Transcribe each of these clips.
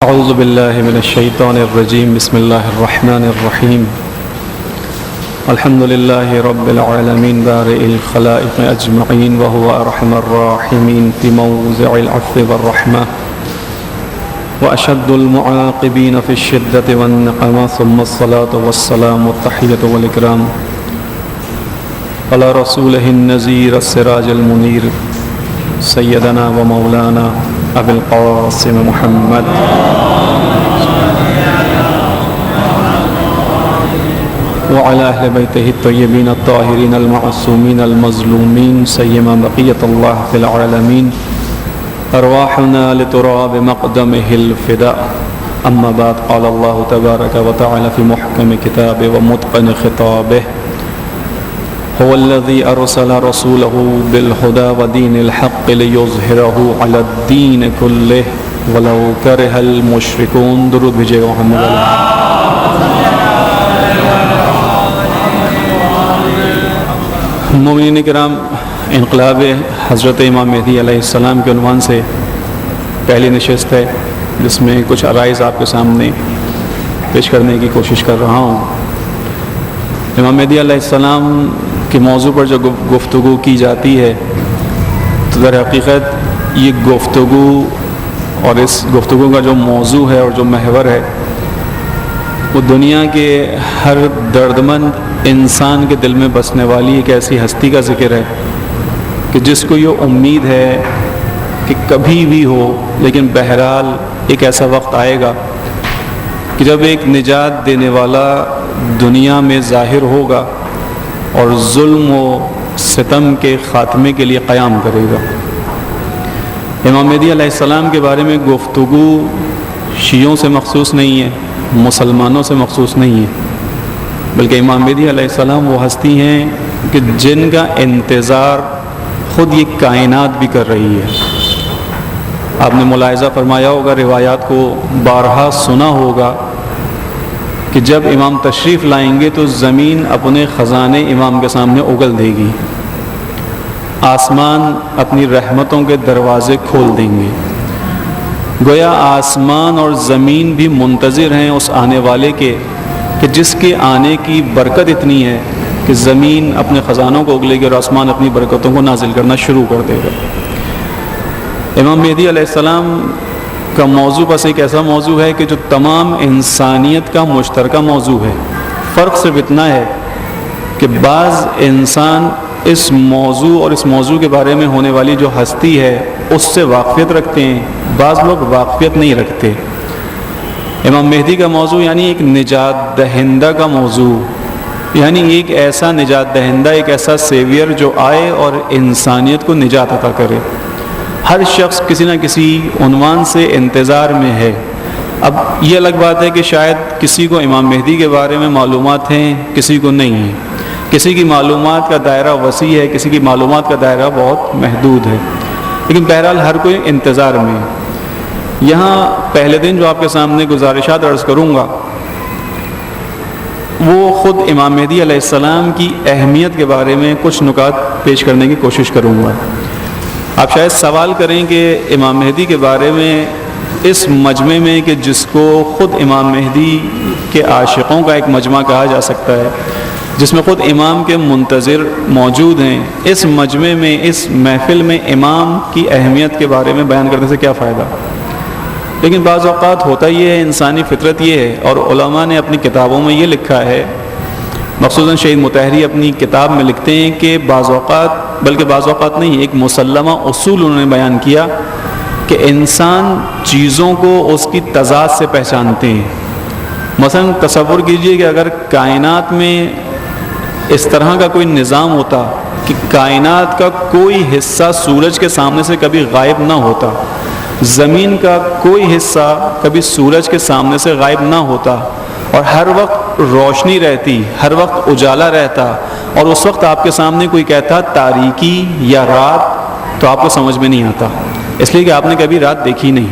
اعوذ باللہ من الشیطان الرجیم بسم اللہ الرحمن الرحیم الحمد للہ رب العالمین بارئ الخلائق اجمعین وهو ارحم الراحمین فی موضع العفو والرحمہ واشد المعاقبین فی الشدۃ والنقمہ ثم الصلاة والسلام والتحیۃ والاکرام علی رسولہ النذیر السراج المنیر سیدنا و مولانا ابی القاسم محمد وعلى أهل بيته الطيبين الطاهرين المعصومين المظلومين سيما بقية الله في العالمين أرواحنا لتراب مقدمه الفداء أما بعد قال الله تبارك وتعالى في محكم كتابه ومتقن خطابه هو الذي أرسل رسوله بالهدى ودين الحق ليظهره على الدين كله ولو كره المشركون درود بھیجے گا محمد مومنین کرام، انقلاب حضرت امام مہدی علیہ السلام کے عنوان سے پہلی نشست ہے جس میں کچھ عرائض آپ کے سامنے پیش کرنے کی کوشش کر رہا ہوں۔ امام مہدی علیہ السلام کے موضوع پر جو گفتگو کی جاتی ہے تو در حقیقت یہ گفتگو اور اس گفتگو کا جو موضوع ہے اور جو محور ہے وہ دنیا کے ہر دردمند انسان کے دل میں بسنے والی ایک ایسی ہستی کا ذکر ہے کہ جس کو یہ امید ہے کہ کبھی بھی ہو لیکن بہرحال ایک ایسا وقت آئے گا کہ جب ایک نجات دینے والا دنیا میں ظاہر ہوگا اور ظلم و ستم کے خاتمے کے لیے قیام کرے گا۔ امام مہدی علیہ السلام کے بارے میں گفتگو شیعوں سے مخصوص نہیں ہے، مسلمانوں سے مخصوص نہیں ہے، بلکہ امام مہدی علیہ السلام وہ ہستی ہیں کہ جن کا انتظار خود یہ کائنات بھی کر رہی ہے۔ آپ نے ملاحظہ فرمایا ہوگا، روایات کو بارہا سنا ہوگا کہ جب امام تشریف لائیں گے تو زمین اپنے خزانے امام کے سامنے اگل دے گی، آسمان اپنی رحمتوں کے دروازے کھول دیں گے، گویا آسمان اور زمین بھی منتظر ہیں اس آنے والے کے کہ جس کے آنے کی برکت اتنی ہے کہ زمین اپنے خزانوں کو اگلے گی اور آسمان اپنی برکتوں کو نازل کرنا شروع کر دے گا۔ امام مہدی علیہ السلام کا موضوع بس ایک ایسا موضوع ہے کہ جو تمام انسانیت کا مشترکہ موضوع ہے۔ فرق صرف اتنا ہے کہ بعض انسان اس موضوع اور اس موضوع کے بارے میں ہونے والی جو ہستی ہے اس سے واقفیت رکھتے ہیں، بعض لوگ واقفیت نہیں رکھتے۔ امام مہدی کا موضوع یعنی ایک نجات دہندہ کا موضوع، یعنی ایک ایسا نجات دہندہ، ایک ایسا سیویئر جو آئے اور انسانیت کو نجات عطا کرے۔ ہر شخص کسی نہ کسی عنوان سے انتظار میں ہے۔ اب یہ الگ بات ہے کہ شاید کسی کو امام مہدی کے بارے میں معلومات ہیں، کسی کو نہیں ہیں، کسی کی معلومات کا دائرہ وسیع ہے، کسی کی معلومات کا دائرہ بہت محدود ہے، لیکن بہرحال ہر کوئی انتظار میں ہے۔ یہاں پہلے دن جو آپ کے سامنے گزارشات عرض کروں گا وہ خود امام مہدی علیہ السلام کی اہمیت کے بارے میں کچھ نکات پیش کرنے کی کوشش کروں گا۔ آپ شاید سوال کریں کہ امام مہدی کے بارے میں اس مجمع میں کہ جس کو خود امام مہدی کے عاشقوں کا ایک مجمع کہا جا سکتا ہے، جس میں خود امام کے منتظر موجود ہیں، اس مجمع میں، اس محفل میں امام کی اہمیت کے بارے میں بیان کرنے سے کیا فائدہ؟ لیکن بعض اوقات ہوتا یہ ہے، انسانی فطرت یہ ہے، اور علماء نے اپنی کتابوں میں یہ لکھا ہے، مخصوصاً شہید مطہری اپنی کتاب میں لکھتے ہیں کہ بعض اوقات، بلکہ بعض اوقات نہیں، ایک مسلمہ اصول انہوں نے بیان کیا کہ انسان چیزوں کو اس کی تضاد سے پہچانتے ہیں۔ مثلا تصور کیجئے کہ اگر کائنات میں اس طرح کا کوئی نظام ہوتا کہ کائنات کا کوئی حصہ سورج کے سامنے سے کبھی غائب نہ ہوتا، زمین کا کوئی حصہ کبھی سورج کے سامنے سے غائب نہ ہوتا، اور ہر وقت روشنی رہتی، ہر وقت اجالا رہتا، اور اس وقت آپ کے سامنے کوئی کہتا تاریکی یا رات، تو آپ کو سمجھ میں نہیں آتا، اس لیے کہ آپ نے کبھی رات دیکھی نہیں،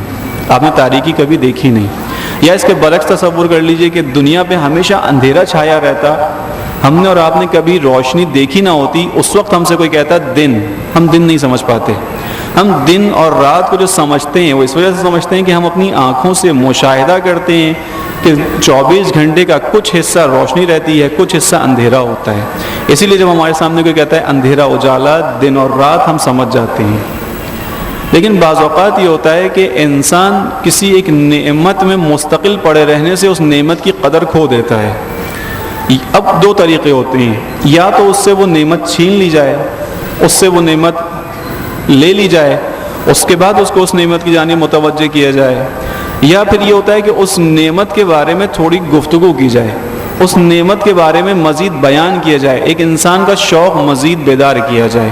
آپ نے تاریکی کبھی دیکھی نہیں۔ یا اس کے برعکس تصور کر لیجئے کہ دنیا پہ ہمیشہ اندھیرا چھایا رہتا، ہم نے اور آپ نے کبھی روشنی دیکھی نہ ہوتی، اس وقت ہم سے کوئی کہتا دن، ہم دن نہیں سمجھ پاتے۔ ہم دن اور رات کو جو سمجھتے ہیں وہ اس وجہ سے سمجھتے ہیں کہ ہم اپنی آنکھوں سے مشاہدہ کرتے ہیں کہ 24 گھنٹے کا کچھ حصہ روشنی رہتی ہے، کچھ حصہ اندھیرا ہوتا ہے. اسی لیے جب ہمارے سامنے کوئی کہتا ہے اندھیرا اجالا، دن اور رات، ہم سمجھ جاتے ہیں. لیکن بعض اوقات یہ ہوتا ہے کہ انسان کسی ایک نعمت میں مستقل پڑے رہنے سے اس نعمت کی قدر کھو دیتا ہے. اب دو طریقے ہوتے ہیں، یا تو اس سے وہ نعمت چھین لی جائے، اس سے وہ نعمت لے لی جائے، اس کے بعد اس کو اس نعمت کی جانب متوجہ کیا جائے، یا پھر یہ ہوتا ہے کہ اس نعمت کے بارے میں تھوڑی گفتگو کی جائے، اس نعمت کے بارے میں مزید بیان کیا جائے، ایک انسان کا شوق مزید بیدار کیا جائے.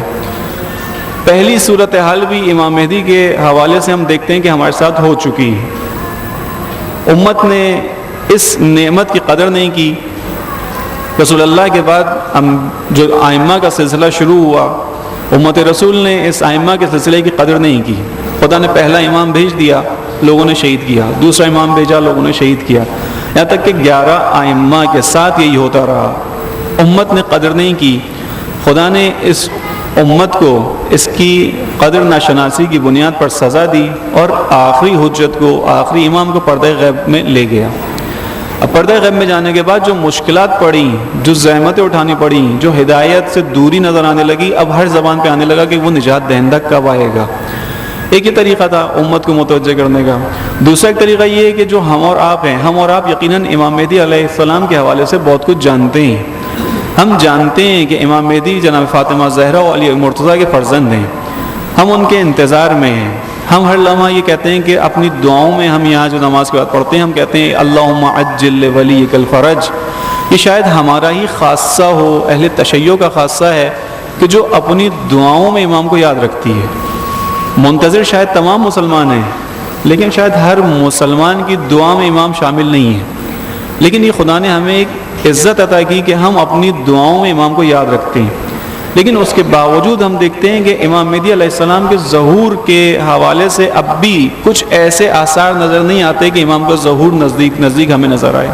پہلی صورتحال بھی امام مہدی کے حوالے سے ہم دیکھتے ہیں کہ ہمارے ساتھ ہو چکی ہے. امت نے اس نعمت کی قدر نہیں کی. رسول اللہ کے بعد ہم جو ائمہ کا سلسلہ شروع ہوا، امت رسول نے اس ائمہ کے سلسلے کی قدر نہیں کی. خدا نے پہلا امام بھیج دیا، لوگوں نے شہید کیا، دوسرا امام بھیجا، لوگوں نے شہید کیا، یہاں تک کہ 11 ائمہ کے ساتھ یہی ہوتا رہا. امت نے قدر نہیں کی. خدا نے اس امت کو اس کی قدر ناشناسی کی بنیاد پر سزا دی اور آخری حجت کو، آخری امام کو پردہ غیب میں لے گیا. اب پردہ غیب میں جانے کے بعد جو مشکلات پڑیں، جو زحمتیں اٹھانی پڑیں، جو ہدایت سے دوری نظر آنے لگی، اب ہر زبان پہ آنے لگا کہ وہ نجات دہندہ کب آئے گا. ایک ہی طریقہ تھا امت کو متوجہ کرنے کا. دوسرا ایک طریقہ یہ ہے کہ جو ہم اور آپ ہیں، ہم اور آپ یقیناً امام مہدی علیہ السلام کے حوالے سے بہت کچھ جانتے ہیں. ہم جانتے ہیں کہ امام مہدی جناب فاطمہ زہرا و علی مرتضیٰ کے فرزند ہیں. ہم ان کے انتظار میں ہیں. ہم ہر لمحہ یہ کہتے ہیں کہ اپنی دعاؤں میں ہم یہاں جو نماز کے بعد پڑھتے ہیں، ہم کہتے ہیں اللہم عجل لولیک الفرج. یہ شاید ہمارا ہی خاصہ ہو، اہل تشیع کا خاصہ ہے کہ جو اپنی دعاؤں میں امام کو یاد رکھتی ہے. منتظر شاید تمام مسلمان ہیں، لیکن شاید ہر مسلمان کی دعا میں امام شامل نہیں ہے. لیکن یہ خدا نے ہمیں ایک عزت عطا کی کہ ہم اپنی دعاؤں میں امام کو یاد رکھتے ہیں. لیکن اس کے باوجود ہم دیکھتے ہیں کہ امام مہدی علیہ السلام کے ظہور کے حوالے سے اب بھی کچھ ایسے آثار نظر نہیں آتے کہ امام کا ظہور نزدیک ہمیں نظر آئے.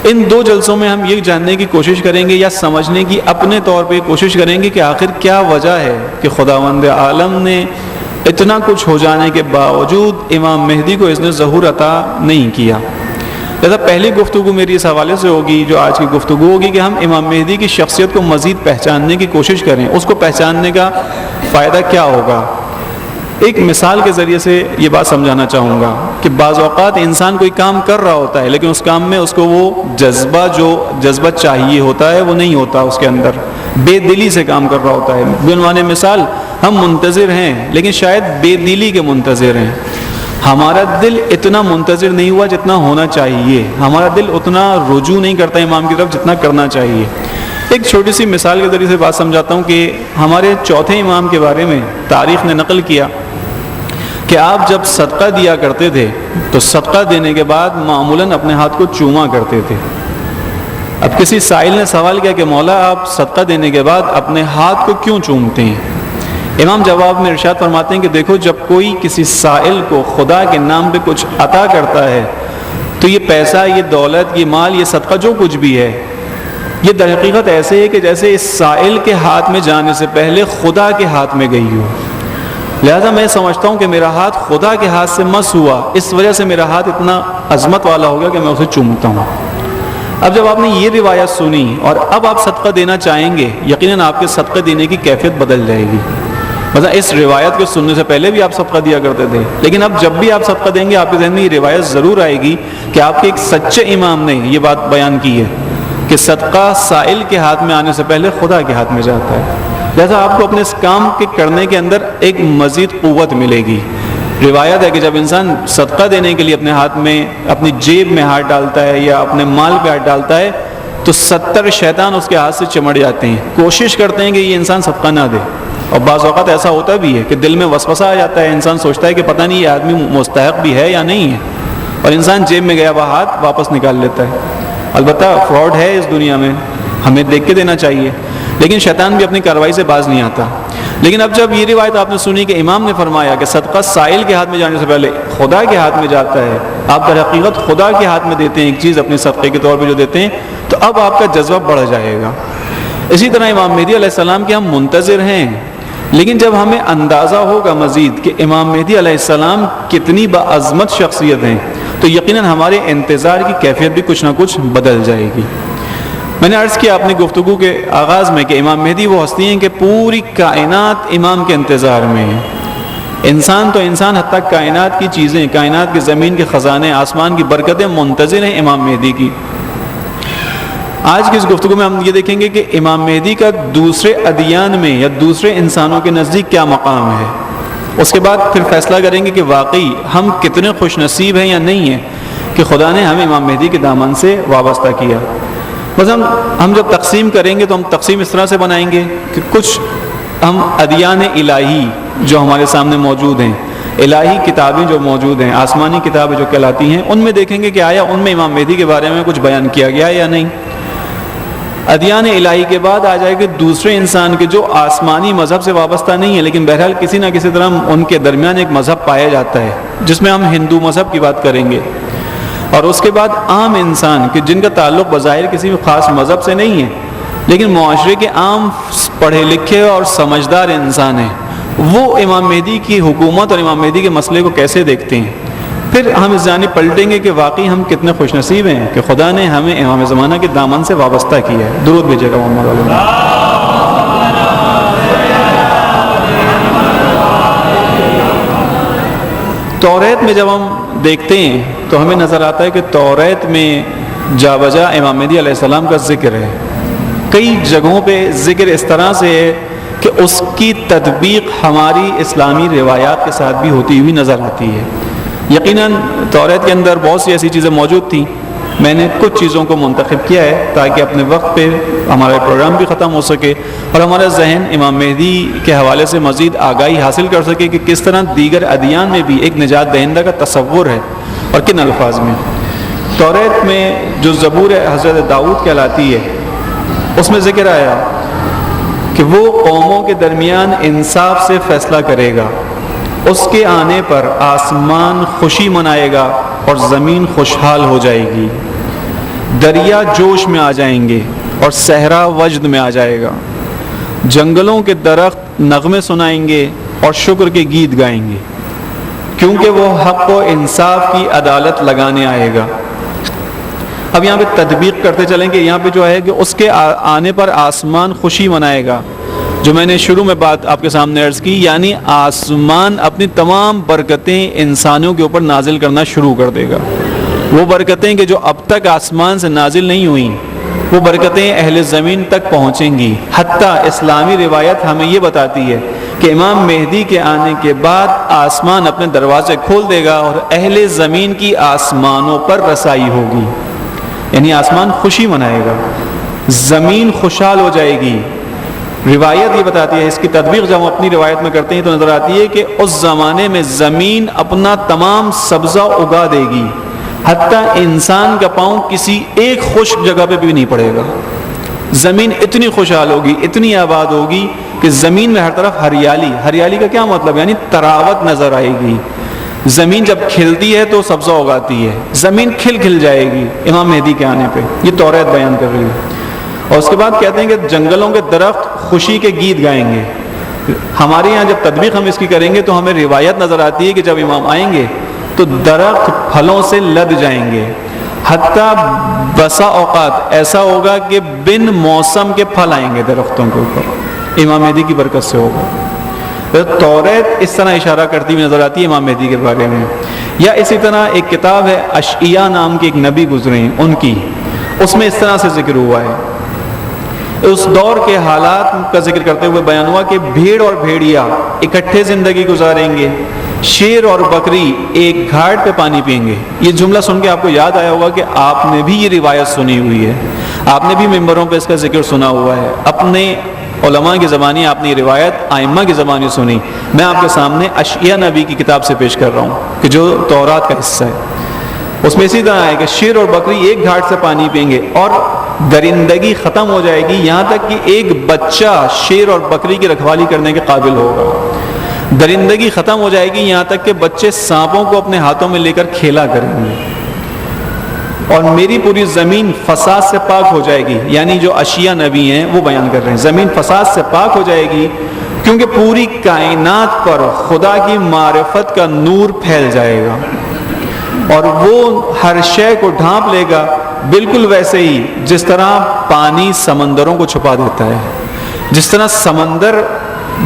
ان دو جلسوں میں ہم یہ جاننے کی کوشش کریں گے یا سمجھنے کی اپنے طور پہ کوشش کریں گے کہ آخر کیا وجہ ہے کہ خداوند عالم نے اتنا کچھ ہو جانے کے باوجود امام مہدی کو اس نے ظہور عطا نہیں کیا. لہذا پہلی گفتگو میری اس حوالے سے ہوگی، جو آج کی گفتگو ہوگی، کہ ہم امام مہدی کی شخصیت کو مزید پہچاننے کی کوشش کریں. اس کو پہچاننے کا فائدہ کیا ہوگا؟ ایک مثال کے ذریعے سے یہ بات سمجھانا چاہوں گا کہ بعض اوقات انسان کوئی کام کر رہا ہوتا ہے، لیکن اس کام میں اس کو وہ جذبہ چاہیے ہوتا ہے وہ نہیں ہوتا اس کے اندر، بے دلی سے کام کر رہا ہوتا ہے. بعنوان مثال ہم منتظر ہیں، لیکن شاید بے دلی کے منتظر ہیں. ہمارا دل اتنا منتظر نہیں ہوا جتنا ہونا چاہیے، ہمارا دل اتنا رجوع نہیں کرتا امام کی طرف جتنا کرنا چاہیے. ایک چھوٹی سی مثال کے ذریعے سے بات سمجھاتا ہوں کہ ہمارے چوتھے امام کے بارے میں تاریخ نے نقل کیا کہ آپ جب صدقہ دیا کرتے تھے تو صدقہ دینے کے بعد معمولاً اپنے ہاتھ کو چوما کرتے تھے. اب کسی سائل نے سوال کیا کہ مولا آپ صدقہ دینے کے بعد اپنے ہاتھ کو کیوں چومتے ہیں؟ امام جواب میں ارشاد فرماتے ہیں کہ دیکھو، جب کوئی کسی سائل کو خدا کے نام پہ کچھ عطا کرتا ہے تو یہ پیسہ، یہ دولت، یہ مال، یہ صدقہ جو کچھ بھی ہے، یہ در حقیقت ایسے ہے کہ جیسے اس سائل کے ہاتھ میں جانے سے پہلے خدا کے ہاتھ میں گئی ہو. لہذا میں سمجھتا ہوں کہ میرا ہاتھ خدا کے ہاتھ سے مس ہوا، اس وجہ سے میرا ہاتھ اتنا عظمت والا ہو گیا کہ میں اسے چومتا ہوں. اب جب آپ نے یہ روایت سنی اور اب آپ صدقہ دینا چاہیں گے، یقیناً آپ کے صدقہ دینے کی کیفیت بدل جائے گی. مثلا اس روایت کو سننے سے پہلے بھی آپ صدقہ دیا کرتے تھے، لیکن اب جب بھی آپ صدقہ دیں گے آپ کے ذہن میں یہ روایت ضرور آئے گی کہ آپ کے ایک سچے امام نے یہ بات بیان کی ہے کہ صدقہ سائل کے ہاتھ میں آنے سے پہلے خدا کے ہاتھ میں جاتا ہے. لہذا آپ کو اپنے اس کام کے کرنے کے اندر ایک مزید قوت ملے گی. روایت ہے کہ جب انسان صدقہ دینے کے لیے اپنے ہاتھ میں، اپنی جیب میں ہاتھ ڈالتا ہے یا اپنے مال پہ ہاتھ ڈالتا ہے تو 70 شیطان اس کے ہاتھ سے چمٹ جاتے ہیں، کوشش کرتے ہیں کہ یہ انسان صدقہ نہ دے. اور بعض اوقات ایسا ہوتا بھی ہے کہ دل میں وسوسہ آ جاتا ہے، انسان سوچتا ہے کہ پتہ نہیں یہ آدمی مستحق بھی ہے یا نہیں ہے، اور انسان جیب میں گیا وہ ہاتھ واپس نکال لیتا ہے. البتہ فراڈ ہے اس دنیا میں، ہمیں دیکھ کے دینا چاہیے، لیکن شیطان بھی اپنی کارروائی سے باز نہیں آتا. لیکن اب جب یہ روایت آپ نے سنی کہ امام نے فرمایا کہ صدقہ سائل کے ہاتھ میں جانے سے پہلے خدا کے ہاتھ میں جاتا ہے، آپ در حقیقت خدا کے ہاتھ میں دیتے ہیں ایک چیز اپنے صدقے کے طور پہ جو دیتے ہیں، تو اب آپ کا جذبہ بڑھ جائے گا. اسی طرح امام مہدی علیہ السلام کے ہم منتظر ہیں، لیکن جب ہمیں اندازہ ہوگا مزید کہ امام مہدی علیہ السلام کتنی باعظمت شخصیت ہیں تو یقیناً ہمارے انتظار کی کیفیت بھی کچھ نہ کچھ بدل جائے گی۔ میں نے عرض کیا اپنی گفتگو کے آغاز میں کہ امام مہدی وہ ہستی ہیں کہ پوری کائنات امام کے انتظار میں ہے۔ انسان تو انسان، حتیٰ کائنات کی چیزیں، کائنات کی زمین کے خزانے، آسمان کی برکتیں منتظر ہیں امام مہدی کی۔ آج کی اس گفتگو میں ہم یہ دیکھیں گے کہ امام مہدی کا دوسرے ادیان میں یا دوسرے انسانوں کے نزدیک کیا مقام ہے۔ اس کے بعد پھر فیصلہ کریں گے کہ واقعی ہم کتنے خوش نصیب ہیں یا نہیں ہیں کہ خدا نے ہمیں امام مہدی کے دامن سے وابستہ کیا۔ بس ہم جب تقسیم کریں گے تو ہم تقسیم اس طرح سے بنائیں گے کہ کچھ ہم ادیان الہی جو ہمارے سامنے موجود ہیں، الہی کتابیں جو موجود ہیں، آسمانی کتابیں جو کہلاتی ہیں، ان میں دیکھیں گے کہ آیا ان میں امام مہدی کے بارے میں کچھ بیان کیا گیا یا نہیں۔ ادیان الہی کے بعد آ جائے گا دوسرے انسان کے جو آسمانی مذہب سے وابستہ نہیں ہے، لیکن بہرحال کسی نہ کسی طرح ان کے درمیان ایک مذہب پایا جاتا ہے، جس میں ہم ہندو مذہب کی بات کریں گے۔ اور اس کے بعد عام انسان کہ جن کا تعلق بظاہر کسی خاص مذہب سے نہیں ہے، لیکن معاشرے کے عام پڑھے لکھے اور سمجھدار انسان ہیں، وہ امام مہدی کی حکومت اور امام مہدی کے مسئلے کو کیسے دیکھتے ہیں۔ پھر ہم اس جانب پلٹیں گے کہ واقعی ہم کتنے خوش نصیب ہیں کہ خدا نے ہمیں امام زمانہ کے دامن سے وابستہ کیا ہے۔ درود بھیجیے گا محمد علیہ۔ توریت میں جب ہم دیکھتے ہیں تو ہمیں نظر آتا ہے کہ توریت میں جا بجا امام مہدی علیہ السلام کا ذکر ہے۔ کئی جگہوں پہ ذکر اس طرح سے ہے کہ اس کی تطبیق ہماری اسلامی روایات کے ساتھ بھی ہوتی ہوئی نظر آتی ہے۔ یقیناً توریت کے اندر بہت سی ایسی چیزیں موجود تھیں، میں نے کچھ چیزوں کو منتخب کیا ہے تاکہ اپنے وقت پہ ہمارا پروگرام بھی ختم ہو سکے اور ہمارا ذہن امام مہدی کے حوالے سے مزید آگاہی حاصل کر سکے کہ کس طرح دیگر ادیان میں بھی ایک نجات دہندہ کا تصور ہے اور کن الفاظ میں۔ توریت میں جو زبور حضرت داؤد کہلاتی ہے، اس میں ذکر آیا کہ وہ قوموں کے درمیان انصاف سے فیصلہ کرے گا، اس کے آنے پر آسمان خوشی منائے گا اور زمین خوشحال ہو جائے گی، دریا جوش میں آ جائیں گے اور صحرا وجد میں آ جائے گا، جنگلوں کے درخت نغمے سنائیں گے اور شکر کے گیت گائیں گے، کیونکہ وہ حق و انصاف کی عدالت لگانے آئے گا۔ اب یہاں پہ تطبیق کرتے چلیں کہ یہاں پہ جو ہے کہ اس کے آنے پر آسمان خوشی منائے گا، جو میں نے شروع میں بات آپ کے سامنے عرض کی، یعنی آسمان اپنی تمام برکتیں انسانوں کے اوپر نازل کرنا شروع کر دے گا۔ وہ برکتیں کہ جو اب تک آسمان سے نازل نہیں ہوئیں، وہ برکتیں اہل زمین تک پہنچیں گی۔ حتیٰ اسلامی روایت ہمیں یہ بتاتی ہے کہ امام مہدی کے آنے کے بعد آسمان اپنے دروازے کھول دے گا اور اہل زمین کی آسمانوں پر رسائی ہوگی، یعنی آسمان خوشی منائے گا، زمین خوشحال ہو جائے گی۔ روایت یہ بتاتی ہے، اس کی تطبیق جب ہم اپنی روایت میں کرتے ہیں تو نظر آتی ہے کہ اس زمانے میں زمین اپنا تمام سبزہ اگا دے گی، حتیٰ انسان کا پاؤں کسی ایک خشک جگہ پہ بھی نہیں پڑے گا۔ زمین اتنی خوشحال ہوگی، اتنی آباد ہوگی کہ زمین میں ہر طرف ہریالی۔ ہریالی کا کیا مطلب؟ یعنی تراوت نظر آئے گی۔ زمین جب کھلتی ہے تو سبزہ اگاتی ہے، زمین کھل جائے گی امام مہدی کے آنے پہ۔ یہ توریت بیان کر رہی ہے۔ اور اس کے بعد کہتے ہیں کہ جنگلوں کے درخت خوشی کے گیت گائیں گے۔ ہمارے یہاں جب تطبیق ہم اس کی کریں گے تو ہمیں روایت نظر آتی ہے کہ جب امام آئیں گے تو درخت پھلوں سے لد جائیں گے، حتیٰ بسا اوقات ایسا ہوگا کہ بن موسم کے پھل آئیں گے درختوں کے اوپر، امام مہدی کی برکت سے ہوگا۔ توریت اس طرح اشارہ کرتی ہوئی نظر آتی ہے امام مہدی کے بارے میں۔ یا اسی طرح ایک کتاب ہے اشعیاء نام کے ایک نبی گزرے ہیں ان کی، اس میں اس طرح سے ذکر ہوا ہے، اس دور کے حالات کا ذکر کرتے ہوئے بیان ہوا کہ بھیڑ اور بھیڑیا اکٹھے زندگی گزاریں گے، شیر اور بکری ایک گھاٹ پہ پانی پئیں گے۔ یہ جملہ سن کے آپ کو یاد آیا ہوگا کہ آپ نے بھی یہ روایت سنی ہوئی ہے، آپ نے بھی ممبروں پہ اس کا ذکر سنا ہوا ہے، اپنے علماء کی زبانی آپ نے یہ روایت ائمہ کی زبانی سنی۔ میں آپ کے سامنے اشعیاء نبی کی کتاب سے پیش کر رہا ہوں کہ جو تورات کا حصہ ہے، اس میں اسی طرح ہے کہ شیر اور بکری ایک گھاٹ سے پانی پئیں گے اور درندگی ختم ہو جائے گی، یہاں تک کہ ایک بچہ شیر اور بکری کی رکھوالی کرنے کے قابل ہوگا۔ درندگی ختم ہو جائے گی، یہاں تک کہ بچے سانپوں کو اپنے ہاتھوں میں لے کر کھیلا کریں گے۔ اور میری پوری زمین فساد سے پاک ہو جائے گی. یعنی جو اشیاء نبی ہیں وہ بیان کر رہے ہیں, زمین فساد سے پاک ہو جائے گی کیونکہ پوری کائنات پر خدا کی معرفت کا نور پھیل جائے گا اور وہ ہر شے کو ڈھانپ لے گا, بالکل ویسے ہی جس طرح پانی سمندروں کو چھپا دیتا ہے. جس طرح سمندر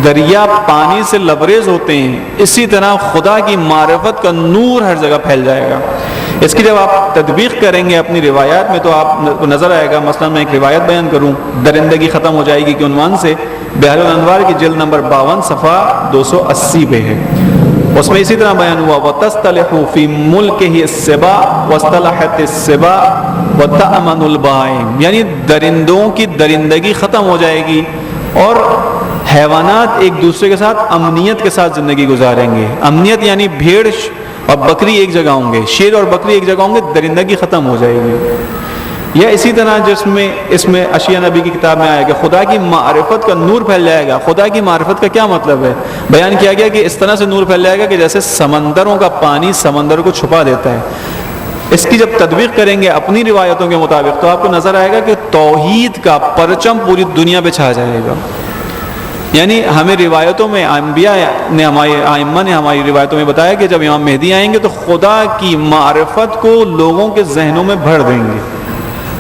دریا پانی سے لبریز ہوتے ہیں, اسی طرح خدا کی معرفت کا نور ہر جگہ پھیل جائے گا. اس کی جب آپ تطبیق کریں گے اپنی روایات میں تو آپ کو نظر آئے گا. مثلا میں ایک روایت بیان کروں, درندگی ختم ہو جائے گی کے عنوان سے, بحر الانوار کی جلد نمبر 52 صفحہ 280 پہ ہے. اس میں اسی طرح بیان ہوا وَتَسْتَلِحُ فِي مُلْكِهِ السِّبَاءُ وَاسْتَلَحَتِ السِّبَاءُ وَتَأْمَنُ الْبَهَائِمُ, یعنی درندوں کی درندگی ختم ہو جائے گی اور حیوانات ایک دوسرے کے ساتھ امنیت کے ساتھ زندگی گزاریں گے. امنیت یعنی بھیڑ اور بکری ایک جگہ ہوں گے, شیر اور بکری ایک جگہ ہوں گے, درندگی ختم ہو جائے گی. یا اسی طرح اس میں اشیاء نبی کی کتاب میں آیا کہ خدا کی معرفت کا نور پھیل جائے گا. خدا کی معرفت کا کیا مطلب ہے؟ بیان کیا گیا کہ اس طرح سے نور پھیل جائے گا کہ جیسے سمندروں کا پانی سمندر کو چھپا دیتا ہے. اس کی جب تطبیق کریں گے اپنی روایتوں کے مطابق تو آپ کو نظر آئے گا کہ توحید کا پرچم پوری دنیا پہ چھا جائے گا. یعنی ہمیں روایتوں میں انبیاء نے ائمہ نے ہماری روایتوں میں بتایا کہ جب امام مہدی آئیں گے تو خدا کی معرفت کو لوگوں کے ذہنوں میں بھر دیں گے.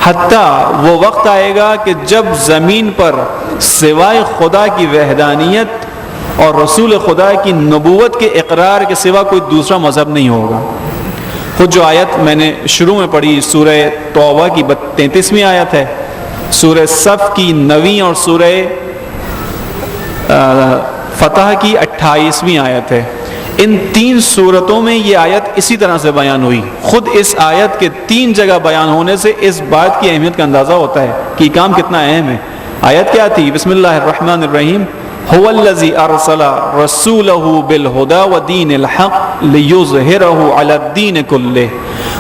حتیٰ وہ وقت آئے گا کہ جب زمین پر سوائے خدا کی وحدانیت اور رسول خدا کی نبوت کے اقرار کے سوا کوئی دوسرا مذہب نہیں ہوگا. خود جو آیت میں نے شروع میں پڑھی سورہ توبہ کی 33ویں آیت ہے, سورہ صف کی 9ویں اور سورہ فتح کی 28ویں آیت ہے. ان 3 صورتوں میں یہ آیت اسی طرح سے بیان ہوئی. خود اس آیت کے 3 جگہ بیان ہونے سے اس بات کی اہمیت کا اندازہ ہوتا ہے کہ یہ کام کتنا اہم ہے. آیت کیا تھی؟ بسم اللہ الرحمن الرحیم, هو الذی ارسل رسولہ بالہدی ودین الحق لیظہرہ علی الدین کلہ.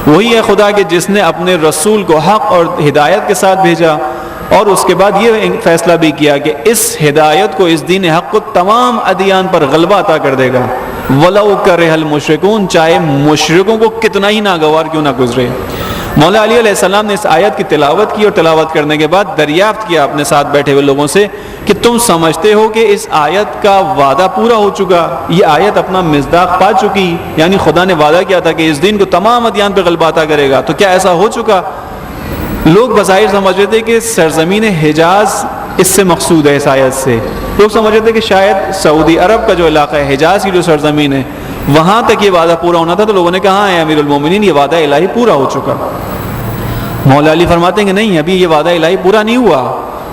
وہی ہے خدا کہ جس نے اپنے رسول کو حق اور ہدایت کے ساتھ بھیجا اور اس کے بعد یہ فیصلہ بھی کیا کہ اس ہدایت کو, اس دین حق کو تمام ادیان پر غلبہ عطا کر دے گا. وَلَوْ كَرِهَ الْمُشْرِكُونَ, چاہے مشرکوں کو کتنا ہی ناگوار کیوں نہ گزرے. مولا علی علیہ السلام نے اس آیت کی تلاوت کی اور تلاوت کرنے کے بعد دریافت کیا اپنے ساتھ بیٹھے ہوئے لوگوں سے کہ تم سمجھتے ہو کہ اس آیت کا وعدہ پورا ہو چکا, یہ آیت اپنا مصداق پا چکی, یعنی خدا نے وعدہ کیا تھا کہ اس دین کو تمام ادیان پہ غلبہ عطا کرے گا, تو کیا ایسا ہو چکا؟ لوگ بظاہر سمجھ رہے تھے کہ سرزمین حجاز اس سے مقصود ہے. اس آیت سے لوگ سمجھ رہے تھے کہ شاید سعودی عرب کا جو علاقہ ہے, حجاز کی جو سرزمین ہے, وہاں تک یہ وعدہ پورا ہونا تھا. تو لوگوں نے کہا ہے امیر المومنین یہ وعدہ الہی پورا ہو چکا. مولا علی فرماتے ہیں کہ نہیں, ابھی یہ وعدہ الہی پورا نہیں ہوا.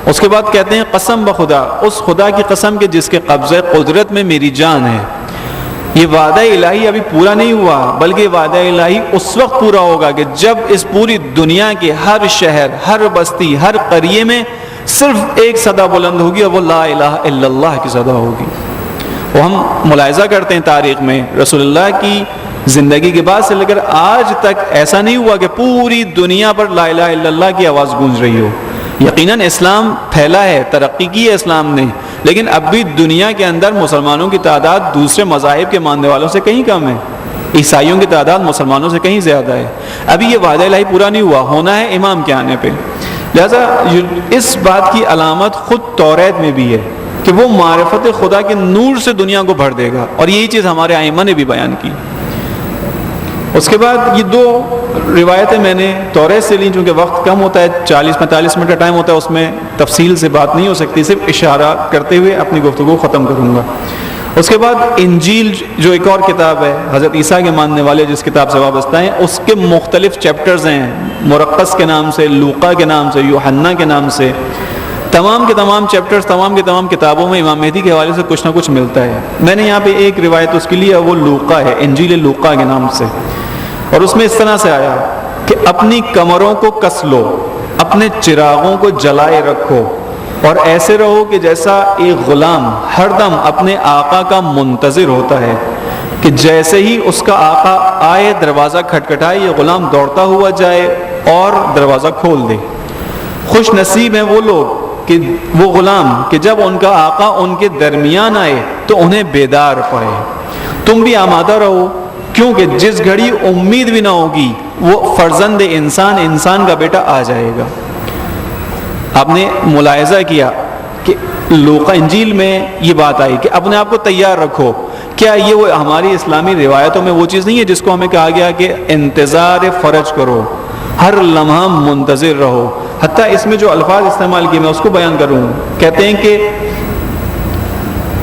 اس کے بعد کہتے ہیں قسم بخدا, اس خدا کی قسم کے جس کے قبضہ قدرت میں میری جان ہے, یہ وعدہ الہی ابھی پورا نہیں ہوا, بلکہ وعدہ الہی اس وقت پورا ہوگا کہ جب اس پوری دنیا کے ہر شہر, ہر بستی, ہر قریے میں صرف ایک صدا بلند ہوگی اور وہ لا الہ الا اللہ کی صدا ہوگی. وہ ہم ملاحظہ کرتے ہیں تاریخ میں رسول اللہ کی زندگی کے بعد سے لے کر آج تک ایسا نہیں ہوا کہ پوری دنیا پر لا الہ الا اللہ کی آواز گونج رہی ہو. یقیناً اسلام پھیلا ہے, ترقی کی ہے اسلام نے, لیکن اب بھی دنیا کے اندر مسلمانوں کی تعداد دوسرے مذاہب کے ماننے والوں سے کہیں کم ہے. عیسائیوں کی تعداد مسلمانوں سے کہیں زیادہ ہے. ابھی یہ وعدہ الہی پورا نہیں ہوا, ہونا ہے امام کے آنے پہ. لہذا اس بات کی علامت خود توریت میں بھی ہے کہ وہ معرفت خدا کے نور سے دنیا کو بھر دے گا, اور یہی چیز ہمارے ائمہ نے بھی بیان کی. اس کے بعد یہ 2 روایتیں میں نے توریت سے لیں, چونکہ وقت کم ہوتا ہے, 40-45 منٹ کا ٹائم ہوتا ہے, اس میں تفصیل سے بات نہیں ہو سکتی, صرف اشارہ کرتے ہوئے اپنی گفتگو ختم کروں گا. اس کے بعد انجیل جو ایک اور کتاب ہے, حضرت عیسیٰ کے ماننے والے جس کتاب سے وابستہ ہیں, اس کے مختلف چیپٹرز ہیں, مرقس کے نام سے, لوقا کے نام سے, یوحنا کے نام سے. تمام کے تمام چیپٹرز, تمام کے تمام کتابوں میں امام مہدی کے حوالے سے کچھ نہ کچھ ملتا ہے. میں نے یہاں پہ ایک روایت اس کے لیے, وہ لوقا ہے, انجیل لوقا کے نام سے, اور اس میں اس طرح سے آیا کہ اپنی کمروں کو کس لو, اپنے چراغوں کو جلائے رکھو, اور ایسے رہو کہ جیسا ایک غلام ہر دم اپنے آقا کا منتظر ہوتا ہے کہ جیسے ہی اس کا آقا آئے, دروازہ کھٹکھٹائے, یہ غلام دوڑتا ہوا جائے اور دروازہ کھول دے. خوش نصیب ہیں وہ لوگ کہ وہ غلام کہ جب ان کا آقا ان کے درمیان آئے تو انہیں بیدار پائے. تم بھی آمادہ رہو کیونکہ جس گھڑی امید بھی نہ ہوگی وہ فرزند انسان کا بیٹا آ جائے گا۔ آپ نے ملاحظہ کیا کہ لوقا انجیل میں یہ بات آئی کہ اپنے آپ کو تیار رکھو۔ کیا یہ وہ ہماری اسلامی روایتوں میں وہ چیز نہیں ہے جس کو ہمیں کہا گیا کہ انتظار فرج کرو، ہر لمحہ منتظر رہو؟ حتیٰ اس میں جو الفاظ استعمال کیے میں اس کو بیان کروں، کہتے ہیں کہ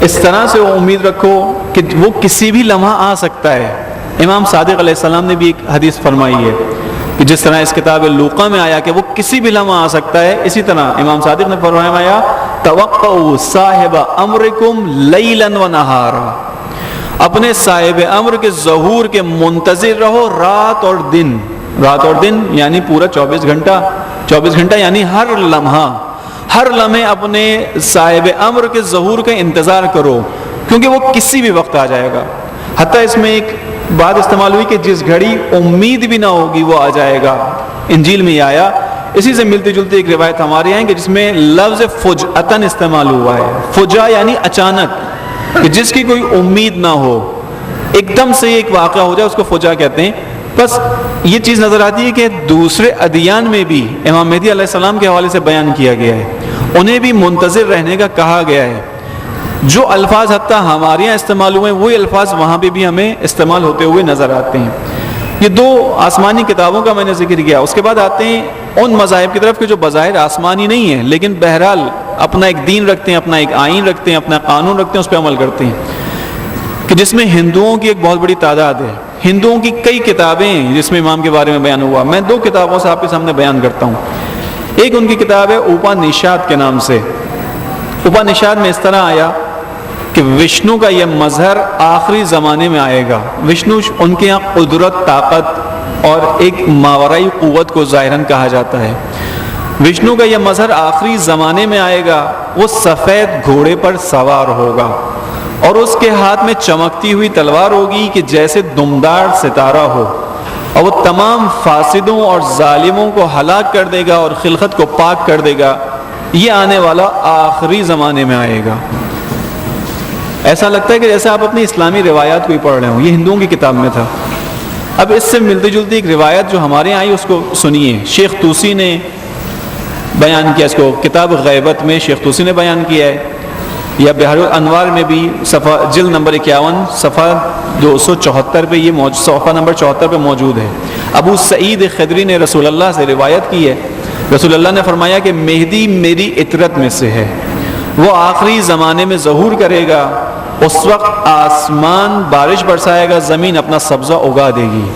اس طرح سے وہ امید رکھو کہ وہ کسی بھی لمحہ آ سکتا ہے۔ امام صادق علیہ السلام نے بھی ایک حدیث فرمائی ہے کہ جس طرح اس کتاب لوقا میں آیا کہ وہ کسی بھی لمحہ آ سکتا ہے، اسی طرح امام صادق نے فرمایا توقعوا صاحب امرکم لیلا و نہارا، اپنے صاحب امر کے ظہور کے منتظر رہو رات اور دن۔ رات اور دن یعنی پورا 24 گھنٹہ یعنی ہر لمحے اپنے صاحب امر کے ظہور کا انتظار کرو، کیونکہ وہ کسی بھی وقت آ جائے گا۔ حتیٰ اس میں ایک بات استعمال ہوئی کہ جس گھڑی امید بھی نہ ہوگی وہ آ جائے گا، انجیل میں یہ آیا۔ اسی سے ملتی جلتی ایک روایت ہمارے یہاں ہے کہ جس میں لفظ فجأتاً استعمال ہوا ہے۔ فجا یعنی اچانک، کہ جس کی کوئی امید نہ ہو، ایک دم سے ایک واقعہ ہو جائے، اس کو فجا کہتے ہیں۔ بس یہ چیز نظر آتی ہے کہ دوسرے ادیان میں بھی امام مہدی علیہ السلام کے حوالے سے بیان کیا گیا ہے، انہیں بھی منتظر رہنے کا کہا گیا ہے۔ جو الفاظ حتیٰ ہمارے یہاں استعمال ہوئے ہیں وہی الفاظ وہاں پہ بھی ہمیں استعمال ہوتے ہوئے نظر آتے ہیں۔ یہ دو آسمانی کتابوں کا میں نے ذکر کیا۔ اس کے بعد آتے ہیں ان مذاہب کی طرف کہ جو بظاہر آسمانی نہیں ہیں لیکن بہرحال اپنا ایک دین رکھتے ہیں، اپنا ایک آئین رکھتے ہیں، اپنا قانون رکھتے ہیں، اس پہ عمل کرتے ہیں، کہ جس میں ہندوؤں کی ایک بہت بڑی تعداد ہے۔ ہندوؤں کی کئی کتابیں ہیں جس میں امام کے بارے میں بیان ہوا۔ میں دو کتابوں سے آپ کے سامنے بیان کرتا ہوں۔ ایک ان کی کتاب ہے اپانشاد کے نام سے۔ اپانشاد میں اس طرح آیا کہ وشنو کا یہ مظہر آخری زمانے میں آئے گا۔ وشنو ان کے یہاں قدرت، طاقت اور ایک ماورائی قوت کو ظاہراً کہا جاتا ہے۔ وشنو کا یہ مظہر آخری زمانے میں آئے گا، وہ سفید گھوڑے پر سوار ہوگا اور اس کے ہاتھ میں چمکتی ہوئی تلوار ہوگی کہ جیسے دمدار ستارہ ہو، اور وہ تمام فاسدوں اور ظالموں کو ہلاک کر دے گا اور خلقت کو پاک کر دے گا۔ یہ آنے والا آخری زمانے میں آئے گا۔ ایسا لگتا ہے کہ جیسے آپ اپنی اسلامی روایات کو ہی پڑھ رہے ہوں، یہ ہندوؤں کی کتاب میں تھا۔ اب اس سے ملتی جلتی ایک روایت جو ہمارے یہاں آئی اس کو سنیے۔ شیخ طوسی نے بیان کیا اس کو، کتاب غیبت میں شیخ طوسی نے بیان کیا ہے، یا بحر الانوار میں بھی صفحہ جلد نمبر 51 صفحہ 274 پہ، یہ صفحہ نمبر 74 پہ موجود ہے۔ ابو سعید خدری نے رسول اللہ سے روایت کی ہے، رسول اللہ نے فرمایا کہ مہدی میری اطرت میں سے ہے، وہ آخری زمانے میں ظہور کرے گا، اس وقت آسمان بارش برسائے گا، زمین اپنا سبزہ اگا دے گی۔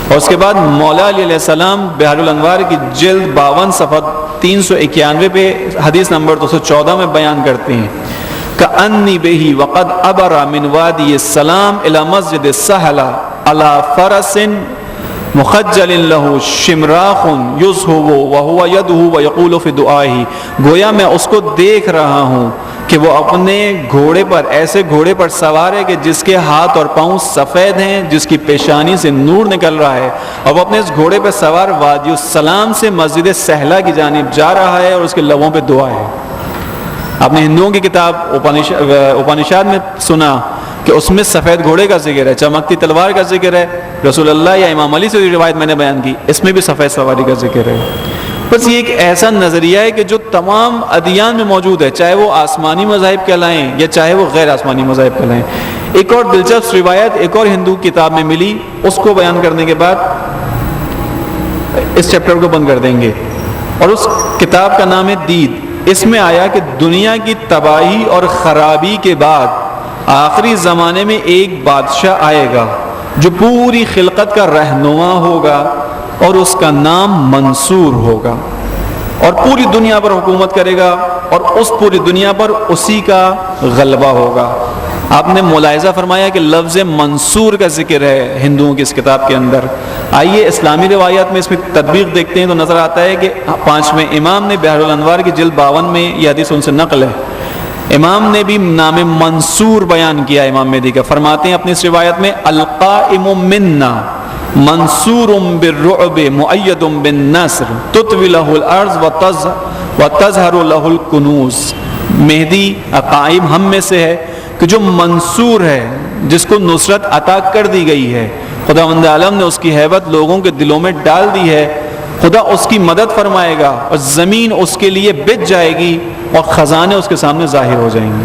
اور اس کے بعد مولا علی علیہ السلام بحر الانوار کی جلد 52 صفحہ 391 پہ حدیث نمبر 214 میں بیان کرتے ہیں کأنی بہی وقد ابرا من وادی السلام الى مسجد السہلہ علی فرس مخجل له شمراخ یذهب وهو يدعو ويقول في دعائه، گویا میں اس کو دیکھ رہا ہوں کہ وہ اپنے گھوڑے پر، ایسے گھوڑے پر سوار ہے کہ جس کے ہاتھ اور پاؤں سفید ہیں، جس کی پیشانی سے نور نکل رہا ہے، اور وہ اپنے اس گھوڑے پر سوار وادی السلام سے مسجد سہلہ کی جانب جا رہا ہے، اور اس کے لبوں پہ دعا ہے۔ آپ نے ہندوؤں کی کتاب اپانشاد میں سنا کہ اس میں سفید گھوڑے کا ذکر ہے، چمکتی تلوار کا ذکر ہے۔ رسول اللہ یا امام علی سے جو روایت میں نے بیان کی اس میں بھی سفید سواری کا ذکر ہے۔ بس یہ ایک ایسا نظریہ ہے کہ جو تمام ادیان میں موجود ہے، چاہے وہ آسمانی مذاہب کہلائیں یا چاہے وہ غیر آسمانی مذاہب کہلائیں۔ ایک اور دلچسپ روایت ایک اور ہندو کتاب میں ملی، اس کو بیان کرنے کے بعد اس چیپٹر کو بند کر دیں گے، اور اس کتاب کا نام ہے دید۔ اس میں آیا کہ دنیا کی تباہی اور خرابی کے بعد آخری زمانے میں ایک بادشاہ آئے گا جو پوری خلقت کا رہنما ہوگا، اور اس کا نام منصور ہوگا، اور پوری دنیا پر حکومت کرے گا، اور اس پوری دنیا پر اسی کا غلبہ ہوگا۔ آپ نے ملاحظہ فرمایا کہ لفظ منصور کا ذکر ہے ہندوؤں کی اس کتاب کے اندر۔ آئیے اسلامی روایات میں اس میں تطبیق دیکھتے ہیں تو نظر آتا ہے کہ 5ویں امام نے بحر الانوار کی جلد 52 میں یہ حدیث ان سے نقل ہے، امام نے بھی نام منصور بیان کیا امام مہدی کا۔ فرماتے ہیں اپنی اس روایت میں القائم منا منصور بالرعب مؤید بالنصر تطوی له الارض وتظہر له الکنوز، مہدی قائم ہم میں سے ہے کہ جو منصور ہے، جس کو نصرت عطا کر دی گئی ہے، خداوند عالم نے اس کی ہیبت لوگوں کے دلوں میں ڈال دی ہے. خدا اس کی مدد فرمائے گا اور زمین اس کے لیے بچ جائے گی اور خزانے اس کے سامنے ظاہر ہو جائیں گے.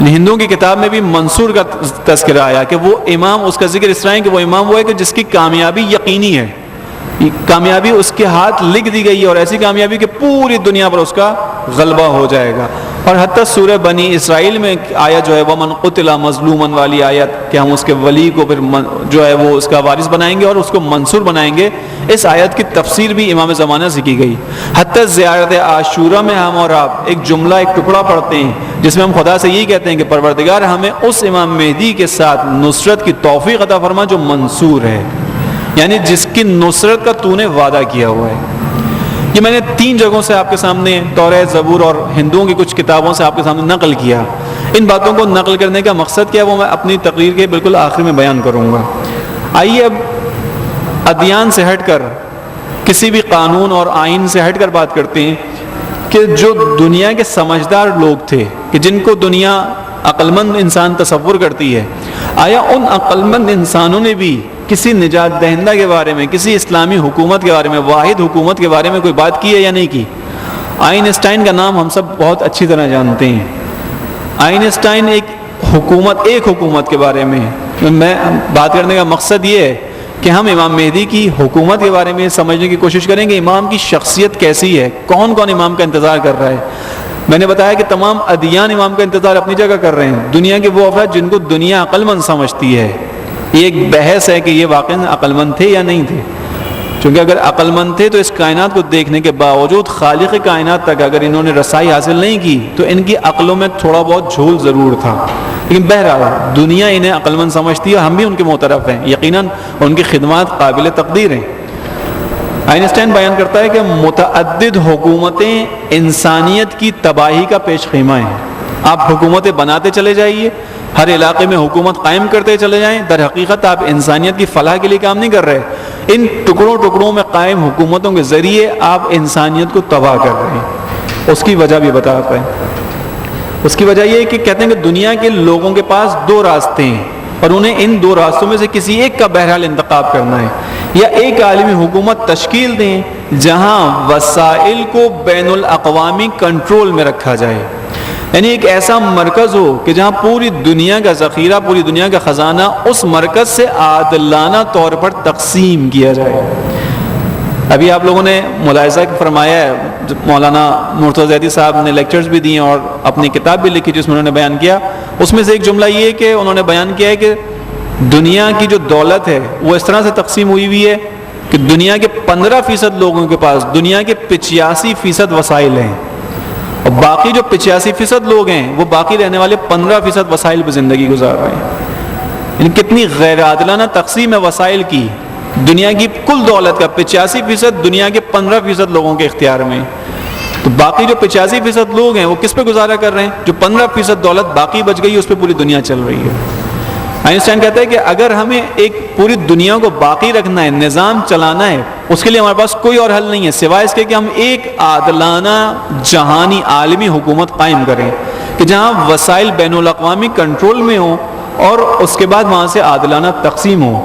ہندوؤں کی کتاب میں بھی منصور کا تذکرہ آیا کہ وہ امام، اس کا ذکر اس طرح ہے کہ وہ امام وہ ہے کہ جس کی کامیابی یقینی ہے، کامیابی اس کے ہاتھ لکھ دی گئی ہے، اور ایسی کامیابی کہ پوری دنیا پر اس کا غلبہ ہو جائے گا. اور حتیٰ سورہ بنی اسرائیل میں آیت جو ہے وَمَنْ قُتِلَ مَظْلُومًا والی آیت کہ ہم اس کے ولی کو پھر جو ہے وہ اس کا وارث بنائیں گے اور اس کو منصور بنائیں گے، اس آیت کی تفسیر بھی امام زمانہ سے کی گئی. حتیٰ زیارت عاشورہ میں ہم اور آپ ایک جملہ، ایک ٹکڑا پڑھتے ہیں جس میں ہم خدا سے یہی کہتے ہیں کہ پروردگار ہمیں اس امام مہدی کے ساتھ نصرت کی توفیق عطا فرما جو منصور ہے، یعنی جس کی نصرت کا تو نے وعدہ کیا ہوا ہے. یہ میں نے 3 جگہوں سے آپ کے سامنے توریت، زبور اور ہندوؤں کی کچھ کتابوں سے آپ کے سامنے نقل کیا. ان باتوں کو نقل کرنے کا مقصد کیا ہے وہ میں اپنی تقریر کے بالکل آخر میں بیان کروں گا. آئیے اب ادیان سے ہٹ کر، کسی بھی قانون اور آئین سے ہٹ کر بات کرتے ہیں کہ جو دنیا کے سمجھدار لوگ تھے، کہ جن کو دنیا عقل مند انسان تصور کرتی ہے، آیا ان عقل مند انسانوں نے بھی کسی نجات دہندہ کے بارے میں، کسی اسلامی حکومت کے بارے میں، واحد حکومت کے بارے میں کوئی بات کی ہے یا نہیں کی؟ آئنسٹائن کا نام ہم سب بہت اچھی طرح جانتے ہیں. آئنسٹائن ایک حکومت کے بارے میں بات کرنے کا مقصد یہ ہے کہ ہم امام مہدی کی حکومت کے بارے میں سمجھنے کی کوشش کریں گے. امام کی شخصیت کیسی ہے، کون کون امام کا انتظار کر رہا ہے. میں نے بتایا کہ تمام ادیان امام کا انتظار اپنی جگہ کر رہے ہیں. دنیا کے وہ افراد جن کو دنیا عقل مند سمجھتی ہے، یہ ایک بحث ہے کہ یہ واقعاً عقل مند تھے یا نہیں تھے. چونکہ اگر عقل مند تھے تو اس کائنات کو دیکھنے کے باوجود خالق کائنات تک اگر انہوں نے رسائی حاصل نہیں کی تو ان کی عقلوں میں تھوڑا بہت جھول ضرور تھا. لیکن بہرحال دنیا انہیں عقل مند سمجھتی ہے، ہم بھی ان کے معترف ہیں. یقیناً ان کی خدمات قابل تقدیر ہیں. آئنسٹائن بیان کرتا ہے کہ متعدد حکومتیں انسانیت کی تباہی کا پیش خیمہ ہیں. آپ حکومتیں بناتے چلے جائیے، ہر علاقے میں حکومت قائم کرتے چلے جائیں، در حقیقت آپ انسانیت کی فلاح کے لیے کام نہیں کر رہے. ان ٹکڑوں میں قائم حکومتوں کے ذریعے آپ انسانیت کو تباہ کر رہے ہیں. اس کی وجہ بھی بتاتا ہے. اس کی وجہ یہ ہے کہ کہتے ہیں کہ دنیا کے لوگوں کے پاس 2 راستے ہیں اور انہیں ان 2 راستوں میں سے کسی ایک کا بہرحال انتخاب کرنا ہے. یا ایک عالمی حکومت تشکیل دیں جہاں وسائل کو بین الاقوامی کنٹرول میں رکھا جائے، یعنی ایک ایسا مرکز ہو کہ جہاں پوری دنیا کا ذخیرہ، پوری دنیا کا خزانہ اس مرکز سے عادلانہ طور پر تقسیم کیا جائے. ابھی آپ لوگوں نے ملاحظہ فرمایا ہے، مولانا مرتضی زیدی صاحب نے لیکچرز بھی دیے اور اپنی کتاب بھی لکھی جس میں انہوں نے بیان کیا. اس میں سے ایک جملہ یہ ہے کہ انہوں نے بیان کیا ہے کہ دنیا کی جو دولت ہے وہ اس طرح سے تقسیم ہوئی ہے کہ دنیا کے 15% لوگوں کے پاس دنیا کے 85% وسائل ہیں، اور باقی جو 85% لوگ ہیں وہ باقی رہنے والے 15% وسائل پہ زندگی گزار رہے ہیں. یعنی کتنی غیر عادلانہ تقسیم ہے وسائل کی. دنیا کی کل دولت کا 85% دنیا کے 15% لوگوں کے اختیار میں، تو باقی جو 85% لوگ ہیں وہ کس پہ گزارا کر رہے ہیں؟ جو 15% دولت باقی بچ گئی اس پہ پوری دنیا چل رہی ہے. آئنسٹائن کہتا ہے کہ اگر ہمیں ایک پوری دنیا کو باقی رکھنا ہے، نظام چلانا ہے، اس کے لیے ہمارے پاس کوئی اور حل نہیں ہے سوائے اس کے کہ ہم ایک عادلانہ جہانی عالمی حکومت قائم کریں کہ جہاں وسائل بین الاقوامی کنٹرول میں ہوں اور اس کے بعد وہاں سے عادلانہ تقسیم ہو.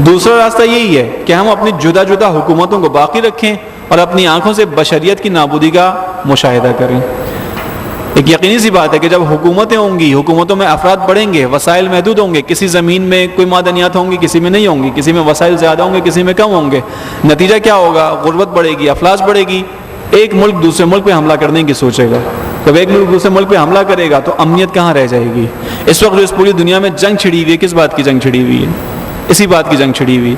دوسرا راستہ یہی ہے کہ ہم اپنی جدا جدا حکومتوں کو باقی رکھیں اور اپنی آنکھوں سے بشریت کی نابودی کا مشاہدہ کریں. ایک یقینی سی بات ہے کہ جب حکومتیں ہوں گی، حکومتوں میں افراد بڑھیں گے، وسائل محدود ہوں گے، کسی زمین میں کوئی معدنیات ہوں گی، کسی میں نہیں ہوں گی، کسی میں وسائل زیادہ ہوں گے، کسی میں کم ہوں گے. نتیجہ کیا ہوگا؟ غربت بڑھے گی، افلاس بڑھے گی. ایک ملک دوسرے ملک پہ حملہ کرنے کی سوچے گا. جب ایک ملک دوسرے ملک پہ حملہ کرے گا تو امنیت کہاں رہ جائے گی؟ اس وقت جو اس پوری دنیا میں جنگ چھڑی ہوئی ہے، کس بات کی جنگ چھڑی ہوئی ہے؟ اسی بات کی جنگ چھڑی ہوئی.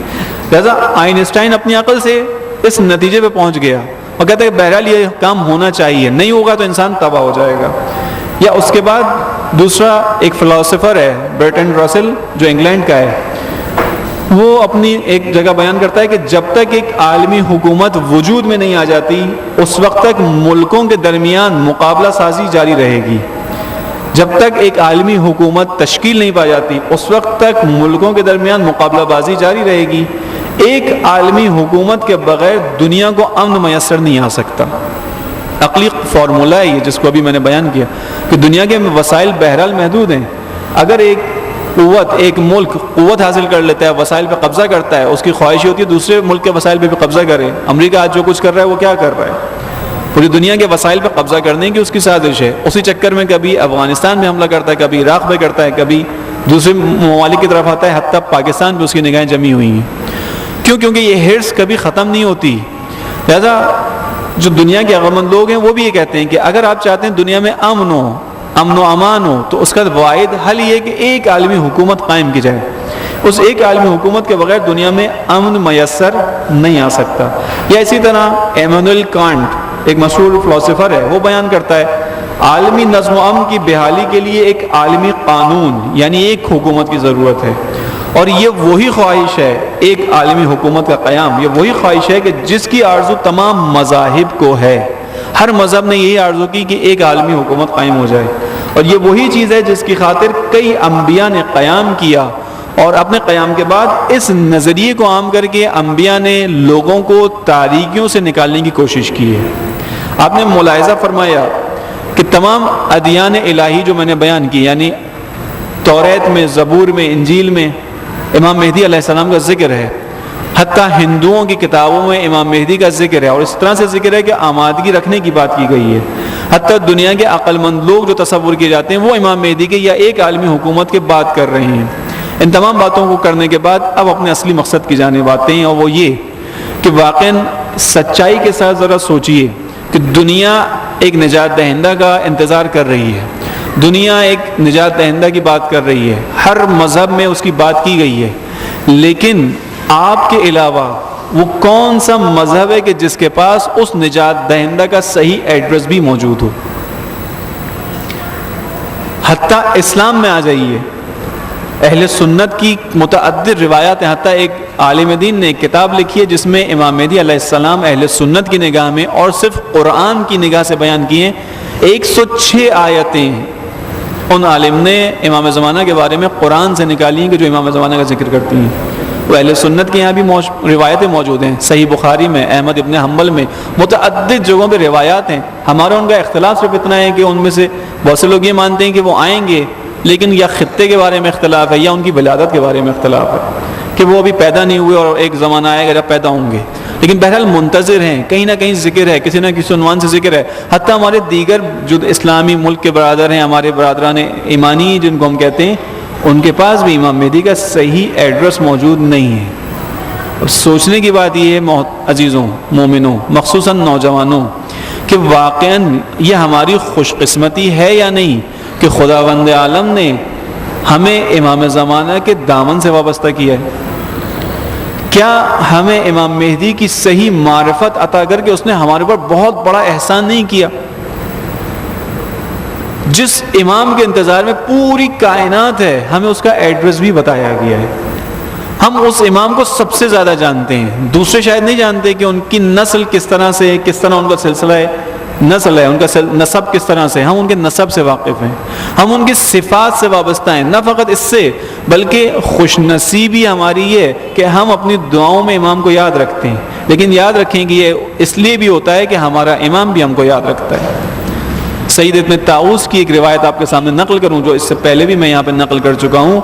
لہذا آئنسٹائن اپنی عقل سے اس نتیجے پہ پہنچ گیا اور کہتا ہے کہ بہرحال یہ کام ہونا چاہیے، نہیں ہوگا تو انسان تباہ ہو جائے گا. یا اس کے بعد دوسرا ایک فلاسفر ہے برٹرینڈ رسل جو انگلینڈ کا ہے، وہ اپنی ایک جگہ بیان کرتا ہے کہ جب تک ایک عالمی حکومت وجود میں نہیں آ جاتی اس وقت تک ملکوں کے درمیان مقابلہ سازی جاری رہے گی. جب تک ایک عالمی حکومت تشکیل نہیں پا جاتی اس وقت تک ملکوں کے درمیان مقابلہ بازی جاری رہے گی. ایک عالمی حکومت کے بغیر دنیا کو امن میسر نہیں آ سکتا. عقلی فارمولہ ہے یہ جس کو ابھی میں نے بیان کیا کہ دنیا کے وسائل بہرحال محدود ہیں. اگر ایک قوت ایک ملک قوت حاصل کر لیتا ہے، وسائل پہ قبضہ کرتا ہے، اس کی خواہش ہوتی ہے دوسرے ملک کے وسائل پہ بھی قبضہ کرے. امریکہ آج جو کچھ کر رہا ہے وہ کیا کر رہا ہے؟ پوری دنیا کے وسائل پہ قبضہ کرنے کی اس کی سازش ہے. اسی چکر میں کبھی افغانستان میں حملہ کرتا ہے، کبھی عراق پہ کرتا ہے، کبھی دوسرے ممالک کی طرف آتا ہے، حتیٰ پاکستان پہ اس کی نگاہیں جمی ہوئی ہیں. کیوں؟ کیونکہ یہ ہرس کبھی ختم نہیں ہوتی. لہذا جو دنیا کے عقلمند لوگ ہیں وہ بھی یہ کہتے ہیں کہ اگر آپ چاہتے ہیں دنیا میں امن و امان ہو تو اس کا واحد حل یہ ہے کہ ایک عالمی حکومت قائم کی جائے. اس ایک عالمی حکومت کے بغیر دنیا میں امن میسر نہیں آ سکتا. یا اسی طرح ایمانوئل کانٹ ایک مشہور فلسفر ہے، وہ بیان کرتا ہے عالمی نظم و امن کی بحالی کے لیے ایک عالمی قانون یعنی ایک حکومت کی ضرورت ہے. اور یہ وہی خواہش ہے ایک عالمی حکومت کا قیام، یہ وہی خواہش ہے کہ جس کی آرزو تمام مذاہب کو ہے. ہر مذہب نے یہی آرزو کی کہ ایک عالمی حکومت قائم ہو جائے. اور یہ وہی چیز ہے جس کی خاطر کئی انبیاء نے قیام کیا، اور اپنے قیام کے بعد اس نظریے کو عام کر کے انبیاء نے لوگوں کو تاریکیوں سے نکالنے کی کوشش کی ہے. آپ نے ملاحظہ فرمایا کہ تمام ادیان الہی جو میں نے بیان کی، یعنی توریت میں، زبور میں، انجیل میں امام مہدی علیہ السلام کا ذکر ہے، حتیٰ ہندوؤں کی کتابوں میں امام مہدی کا ذکر ہے، اور اس طرح سے ذکر ہے کہ آمادگی رکھنے کی بات کی گئی ہے. حتیٰ دنیا کے عقل مند لوگ جو تصور کیے جاتے ہیں وہ امام مہدی کے یا ایک عالمی حکومت کے بات کر رہے ہیں. ان تمام باتوں کو کرنے کے بعد اب اپنے اصلی مقصد کی جانب آتے ہیں، اور وہ یہ کہ واقعاً سچائی کے ساتھ ذرا سوچئے کہ دنیا ایک نجات دہندہ کا انتظار کر رہی ہے. دنیا ایک نجات دہندہ کی بات کر رہی ہے، ہر مذہب میں اس کی بات کی گئی ہے، لیکن آپ کے علاوہ وہ کون سا مذہب ہے کہ جس کے پاس اس نجات دہندہ کا صحیح ایڈریس بھی موجود ہو؟ حتیٰ اسلام میں آ جائیے، اہل سنت کی متعدد روایات ہیں. حتیٰ ایک عالم دین نے ایک کتاب لکھی ہے جس میں امام مہدی علیہ السلام اہل سنت کی نگاہ میں اور صرف قرآن کی نگاہ سے بیان کیے ہیں. 106 آیتیں ان عالم نے امام زمانہ کے بارے میں قرآن سے نکالی ہیں کہ جو امام زمانہ کا ذکر کرتی ہیں. وہ اہل سنت کے یہاں بھی روایتیں موجود ہیں، صحیح بخاری میں، احمد ابن حنبل میں، متعدد جگہوں پہ روایات ہیں. ہمارا ان کا اختلاف صرف اتنا ہے کہ ان میں سے بہت سے لوگ یہ مانتے ہیں کہ وہ آئیں گے، لیکن یا خطے کے بارے میں اختلاف ہے یا ان کی ولادت کے بارے میں اختلاف ہے کہ وہ ابھی پیدا نہیں ہوئے اور ایک زمانہ آئے گا جب پیدا ہوں گے. لیکن بہرحال منتظر ہیں، کہیں نہ کہیں ذکر ہے، کسی نہ کسی عنوان سے ذکر ہے. حتیٰ ہمارے دیگر جو اسلامی ملک کے برادر ہیں، ہمارے برادران ایمانی جن کو ہم کہتے ہیں، ان کے پاس بھی امام مہدی کا صحیح ایڈریس موجود نہیں ہے. اب سوچنے کی بات یہ ہے عزیزوں، مومنوں، مخصوصاً نوجوانوں، کہ واقعاً یہ ہماری خوش قسمتی ہے یا نہیں کہ خداوند عالم نے ہمیں امام زمانہ کے دامن سے وابستہ کیا ہے. کیا ہمیں امام مہدی کی صحیح معرفت عطا کر کے اس نے ہمارے اوپر بہت بڑا احسان نہیں کیا؟ جس امام کے انتظار میں پوری کائنات ہے، ہمیں اس کا ایڈریس بھی بتایا گیا ہے. ہم اس امام کو سب سے زیادہ جانتے ہیں، دوسرے شاید نہیں جانتے کہ ان کی نسل کس طرح سے، کس طرح ان کا سلسلہ ہے، نسل ہے، ان کا نسب کس طرح سے. ہم ان کے نسب سے واقف ہیں، ہم ان کی صفات سے وابستہ ہیں. نہ فقط اس سے بلکہ خوش نصیبی ہماری یہ کہ ہم اپنی دعاؤں میں امام کو یاد رکھتے ہیں. لیکن یاد رکھیں کہ یہ اس لیے بھی ہوتا ہے کہ ہمارا امام بھی ہم کو یاد رکھتا ہے. سید ابن طاؤس کی ایک روایت آپ کے سامنے نقل کروں جو اس سے پہلے بھی میں یہاں پہ نقل کر چکا ہوں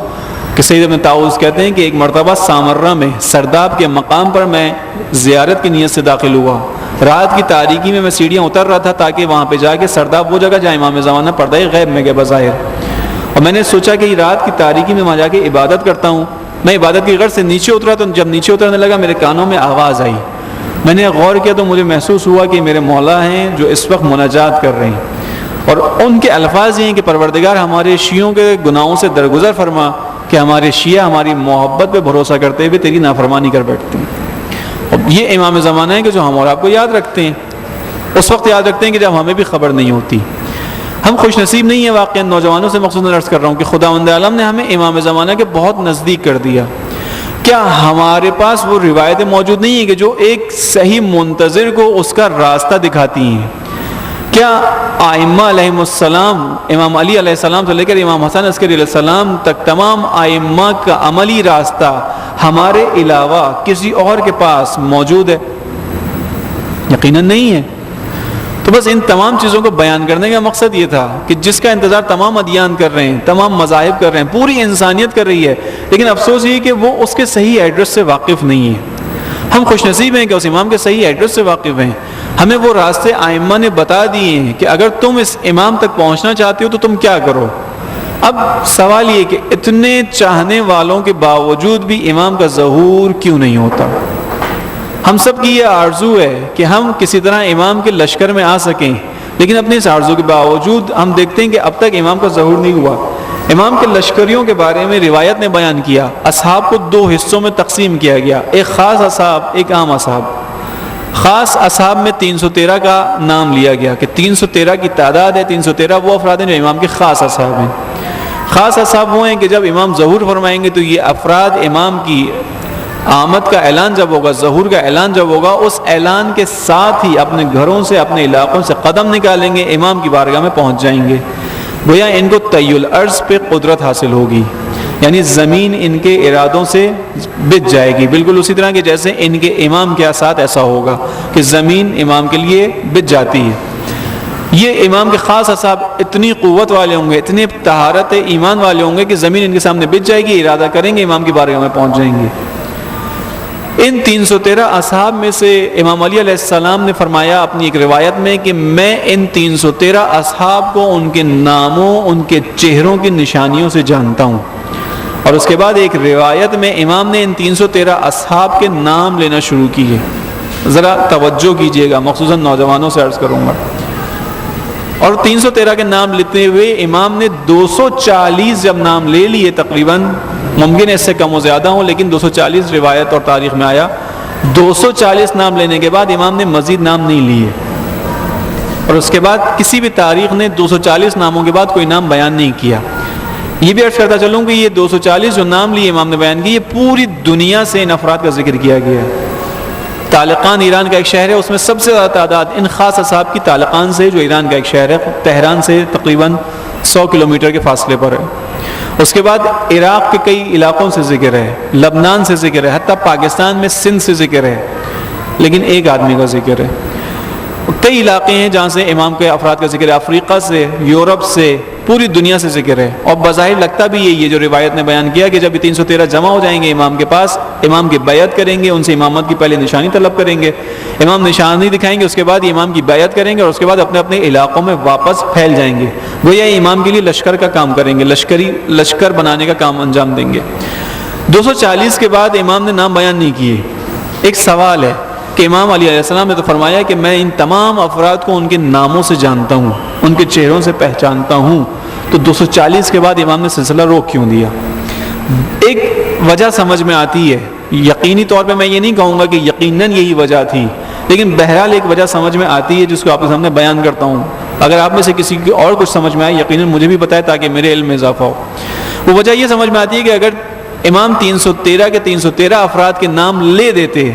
کہ سید ابن طاؤس کہتے ہیں کہ ایک مرتبہ سامرہ میں سرداب کے مقام پر میں زیارت کی نیت سے داخل ہوا. رات کی تاریکی میں سیڑھیاں اتر رہا تھا تاکہ وہاں پہ جا کے سرداب وہ جگہ جہاں امام زمانہ پردہ غیب میں گئے بظاہر. اور میں نے سوچا کہ رات کی تاریکی میں وہاں جا کے عبادت کرتا ہوں. میں عبادت کی غرض سے نیچے اترا تو جب نیچے اترنے لگا میرے کانوں میں آواز آئی. میں نے غور کیا تو مجھے محسوس ہوا کہ میرے مولا ہیں جو اس وقت مناجات کر رہے ہیں. اور ان کے الفاظ یہ ہیں کہ پروردگار ہمارے شیعوں کے گناہوں سے درگزر فرما کہ ہمارے شیعہ ہماری محبت پہ بھروسہ کرتے ہوئے تیری نافرمانی کر بیٹھتے ہیں. اور یہ امام زمانہ ہے کہ جو ہم اور آپ کو یاد رکھتے ہیں، اس وقت یاد رکھتے ہیں کہ جب ہمیں بھی خبر نہیں ہوتی. ہم خوش نصیب نہیں ہیں واقعا، نوجوانوں سے مخصوصاً عرض کر رہا ہوں کہ خداوند عالم نے ہمیں امام زمانہ کے بہت نزدیک کر دیا. کیا ہمارے پاس وہ روایتیں موجود نہیں ہیں کہ جو ایک صحیح منتظر کو اس کا راستہ دکھاتی ہیں؟ کیا ائمہ علیہم السلام، امام علی علیہ السلام سے لے کر امام حسن عسکری علیہ السلام تک تمام ائمہ کا عملی راستہ ہمارے علاوہ کسی اور کے پاس موجود ہے؟ یقیناً نہیں ہے. تو بس ان تمام چیزوں کو بیان کرنے کا مقصد یہ تھا کہ جس کا انتظار تمام ادیان کر رہے ہیں، تمام مذاہب کر رہے ہیں، پوری انسانیت کر رہی ہے، لیکن افسوس یہ کہ وہ اس کے صحیح ایڈریس سے واقف نہیں ہے۔ ہم خوش نصیب ہیں کہ اس امام کے صحیح ایڈریس سے واقف ہیں، ہمیں وہ راستے ائمہ نے بتا دیے ہیں کہ اگر تم اس امام تک پہنچنا چاہتے ہو تو تم کیا کرو۔ اب سوال یہ کہ اتنے چاہنے والوں کے باوجود بھی امام کا ظہور کیوں نہیں ہوتا؟ ہم سب کی یہ آرزو ہے کہ ہم کسی طرح امام کے لشکر میں آ سکیں، لیکن اپنی اس آرزو کے باوجود ہم دیکھتے ہیں کہ اب تک امام کا ظہور نہیں ہوا۔ امام کے لشکریوں کے بارے میں روایت نے بیان کیا، اصحاب کو دو حصوں میں تقسیم کیا گیا، ایک خاص اصحاب، ایک عام اصحاب۔ خاص اصحاب میں 313 کا نام لیا گیا کہ 313 کی تعداد ہے، 313 وہ افراد ہیں جو امام کے خاص اصحاب ہیں۔ خاص اصحاب وہ ہیں کہ جب امام ظہور فرمائیں گے تو یہ افراد امام کی آمد کا اعلان جب ہوگا، ظہور کا اعلان جب ہوگا، اس اعلان کے ساتھ ہی اپنے گھروں سے، اپنے علاقوں سے قدم نکالیں گے، امام کی بارگاہ میں پہنچ جائیں گے۔ گویا ان کو طی الارض پہ قدرت حاصل ہوگی، یعنی زمین ان کے ارادوں سے بچ جائے گی، بالکل اسی طرح کہ جیسے ان کے امام کے ساتھ ایسا ہوگا کہ زمین امام کے لیے بچ جاتی ہے۔ یہ امام کے خاص اصحاب اتنی قوت والے ہوں گے، اتنے طہارت ایمان والے ہوں گے کہ زمین ان کے سامنے بچ جائے گی، ارادہ کریں گے امام کی بارگاہ میں پہنچ جائیں گے۔ ان 313 اصحاب میں سے امام علی علیہ السلام نے فرمایا اپنی ایک روایت میں کہ میں ان 313 اصحاب کو ان کے ناموں، ان کے چہروں کی نشانیوں سے جانتا ہوں۔ اور اس کے بعد ایک روایت میں امام نے ان 313 اصحاب کے نام لینا شروع کیے۔ ذرا توجہ کیجئے گا، مخصوصاً نوجوانوں سے عرض کروں گا۔ اور 313 کے نام لیتے ہوئے امام نے 240 جب نام لے لیے، تقریباً ممکن ہے اس سے کم و زیادہ ہوں، لیکن 240 روایت اور تاریخ میں آیا، 240 نام لینے کے بعد امام نے مزید نام نہیں لیے، اور اس کے بعد کسی بھی تاریخ نے 240 ناموں کے بعد کوئی نام بیان نہیں کیا۔ یہ بھی عرض کرتا چلوں کہ یہ 240 جو نام لیے امام نے بیان کیے، یہ پوری دنیا سے ان افراد کا ذکر کیا گیا ہے۔ طالقان ایران کا ایک شہر ہے، اس میں سب سے زیادہ تعداد ان خاص اصحاب کی طالقان سے، جو ایران کا ایک شہر ہے، تہران سے تقریباً 100 کلومیٹر کے فاصلے پر ہے۔ اس کے بعد عراق کے کئی علاقوں سے ذکر ہے، لبنان سے ذکر ہے، حتیٰ پاکستان میں سندھ سے ذکر ہے، لیکن ایک آدمی کا ذکر ہے۔ کئی علاقے ہیں جہاں سے امام کے افراد کا ذکر ہے، افریقہ سے، یورپ سے، پوری دنیا سے ذکر ہے۔ اور بظاہر لگتا بھی یہی ہے جو روایت نے بیان کیا کہ جب یہ 313 جمع ہو جائیں گے امام کے پاس، امام کی بیعت کریں گے، ان سے امامت کی پہلے نشانی طلب کریں گے، امام نشانی دکھائیں گے، اس کے بعد امام کی بیعت کریں گے، اور اس کے بعد اپنے اپنے علاقوں میں واپس پھیل جائیں گے۔ وہ یہ امام کے لیے لشکر کا کام کریں گے، لشکر بنانے کا کام انجام دیں گے۔ 240 کے بعد امام نے نام بیان نہیں کیے۔ ایک سوال ہے کہ امام علی علیہ السلام نے تو فرمایا کہ میں ان تمام افراد کو ان کے ناموں سے جانتا ہوں، ان کے چہروں سے پہچانتا ہوں، تو 240 کے بعد امام نے سلسلہ روک کیوں دیا؟ ایک وجہ سمجھ میں آتی ہے، یقینی طور پہ میں یہ نہیں کہوں گا کہ یقیناً یہی وجہ تھی، لیکن بہرحال ایک وجہ سمجھ میں آتی ہے جس کو آپ کے سامنے بیان کرتا ہوں۔ اگر آپ میں سے کسی کی اور کچھ سمجھ میں آئے یقیناً مجھے بھی بتائے تاکہ میرے علم میں اضافہ ہو۔ وہ وجہ یہ سمجھ میں آتی ہے کہ اگر امام 313 کے 313 افراد کے نام لے دیتے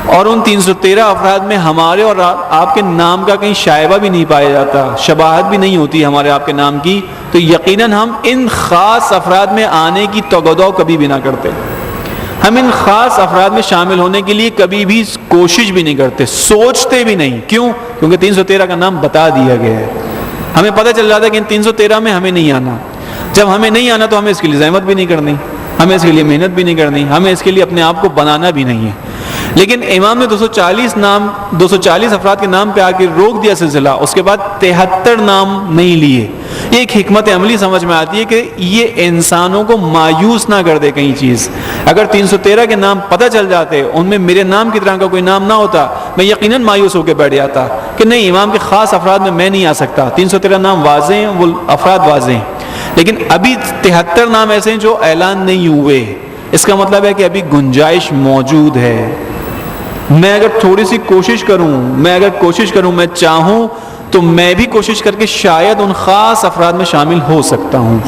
اور ان 313 افراد میں ہمارے اور آپ کے نام کا کہیں شائبہ بھی نہیں پایا جاتا، شباہت بھی نہیں ہوتی ہمارے آپ کے نام کی، تو یقیناً ہم ان خاص افراد میں آنے کی توقع کبھی بھی نہ کرتے، ہم ان خاص افراد میں شامل ہونے کے لیے کبھی بھی کوشش بھی نہیں کرتے، سوچتے بھی نہیں۔ کیوں؟ کیونکہ 313 کا نام بتا دیا گیا ہے، ہمیں پتہ چل جاتا ہے کہ ان 313 میں ہمیں نہیں آنا۔ جب ہمیں نہیں آنا تو ہمیں اس کے لیے زحمت بھی نہیں کرنی، ہمیں اس کے لیے محنت بھی نہیں کرنی، ہمیں اس کے لیے اپنے آپ کو بنانا بھی نہیں ہے۔ لیکن امام نے 240 افراد کے نام پہ آ کے روک دیا سلسلہ، اس کے بعد 73 نام نہیں لیے۔ یہ ایک حکمت عملی سمجھ میں آتی ہے کہ یہ انسانوں کو مایوس نہ کر دے کہیں چیز۔ اگر 313 کے نام پتہ چل جاتے، ان میں میرے نام کی طرح کا کوئی نام نہ ہوتا، میں یقیناً مایوس ہو کے بیٹھ جاتا کہ نہیں، امام کے خاص افراد میں نہیں آ سکتا۔ 313 نام واضح ہیں، وہ افراد واضح ہیں، لیکن ابھی 73 نام ایسے ہیں جو اعلان نہیں ہوئے۔ اس کا مطلب ہے کہ ابھی گنجائش موجود ہے۔ میں اگر تھوڑی سی کوشش کروں، میں چاہوں تو میں بھی کوشش کر کے شاید ان خاص افراد میں شامل ہو سکتا ہوں۔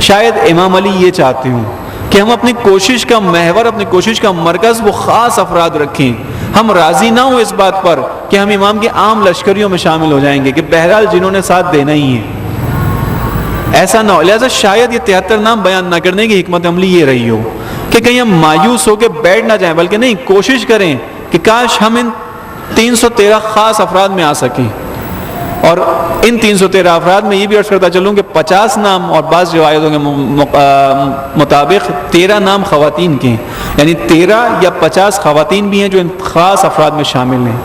شاید امام علی یہ چاہتے ہوں کہ ہم اپنی کوشش کا محور، اپنی کوشش کا مرکز وہ خاص افراد رکھیں، ہم راضی نہ ہوں اس بات پر کہ ہم امام کے عام لشکریوں میں شامل ہو جائیں گے کہ بہرحال جنہوں نے ساتھ دینا ہی ہے، ایسا نہ ہو۔ لہٰذا شاید یہ 73 نام بیان نہ کرنے کی حکمت عملی یہ رہی ہو کہ کہیں ہم مایوس ہو کے بیٹھ نہ جائیں، بلکہ نہیں، کوشش کریں کہ کاش ہم ان 313 خاص افراد میں آ سکیں. اور ان 313 افراد میں یہ بھی عرض کرتا چلوں کہ 50 نام اور بعض روایتوں کے مطابق 13 نام خواتین کے ہیں، یعنی 13 یا 50 خواتین بھی ہیں جو ان خاص افراد میں شامل ہیں.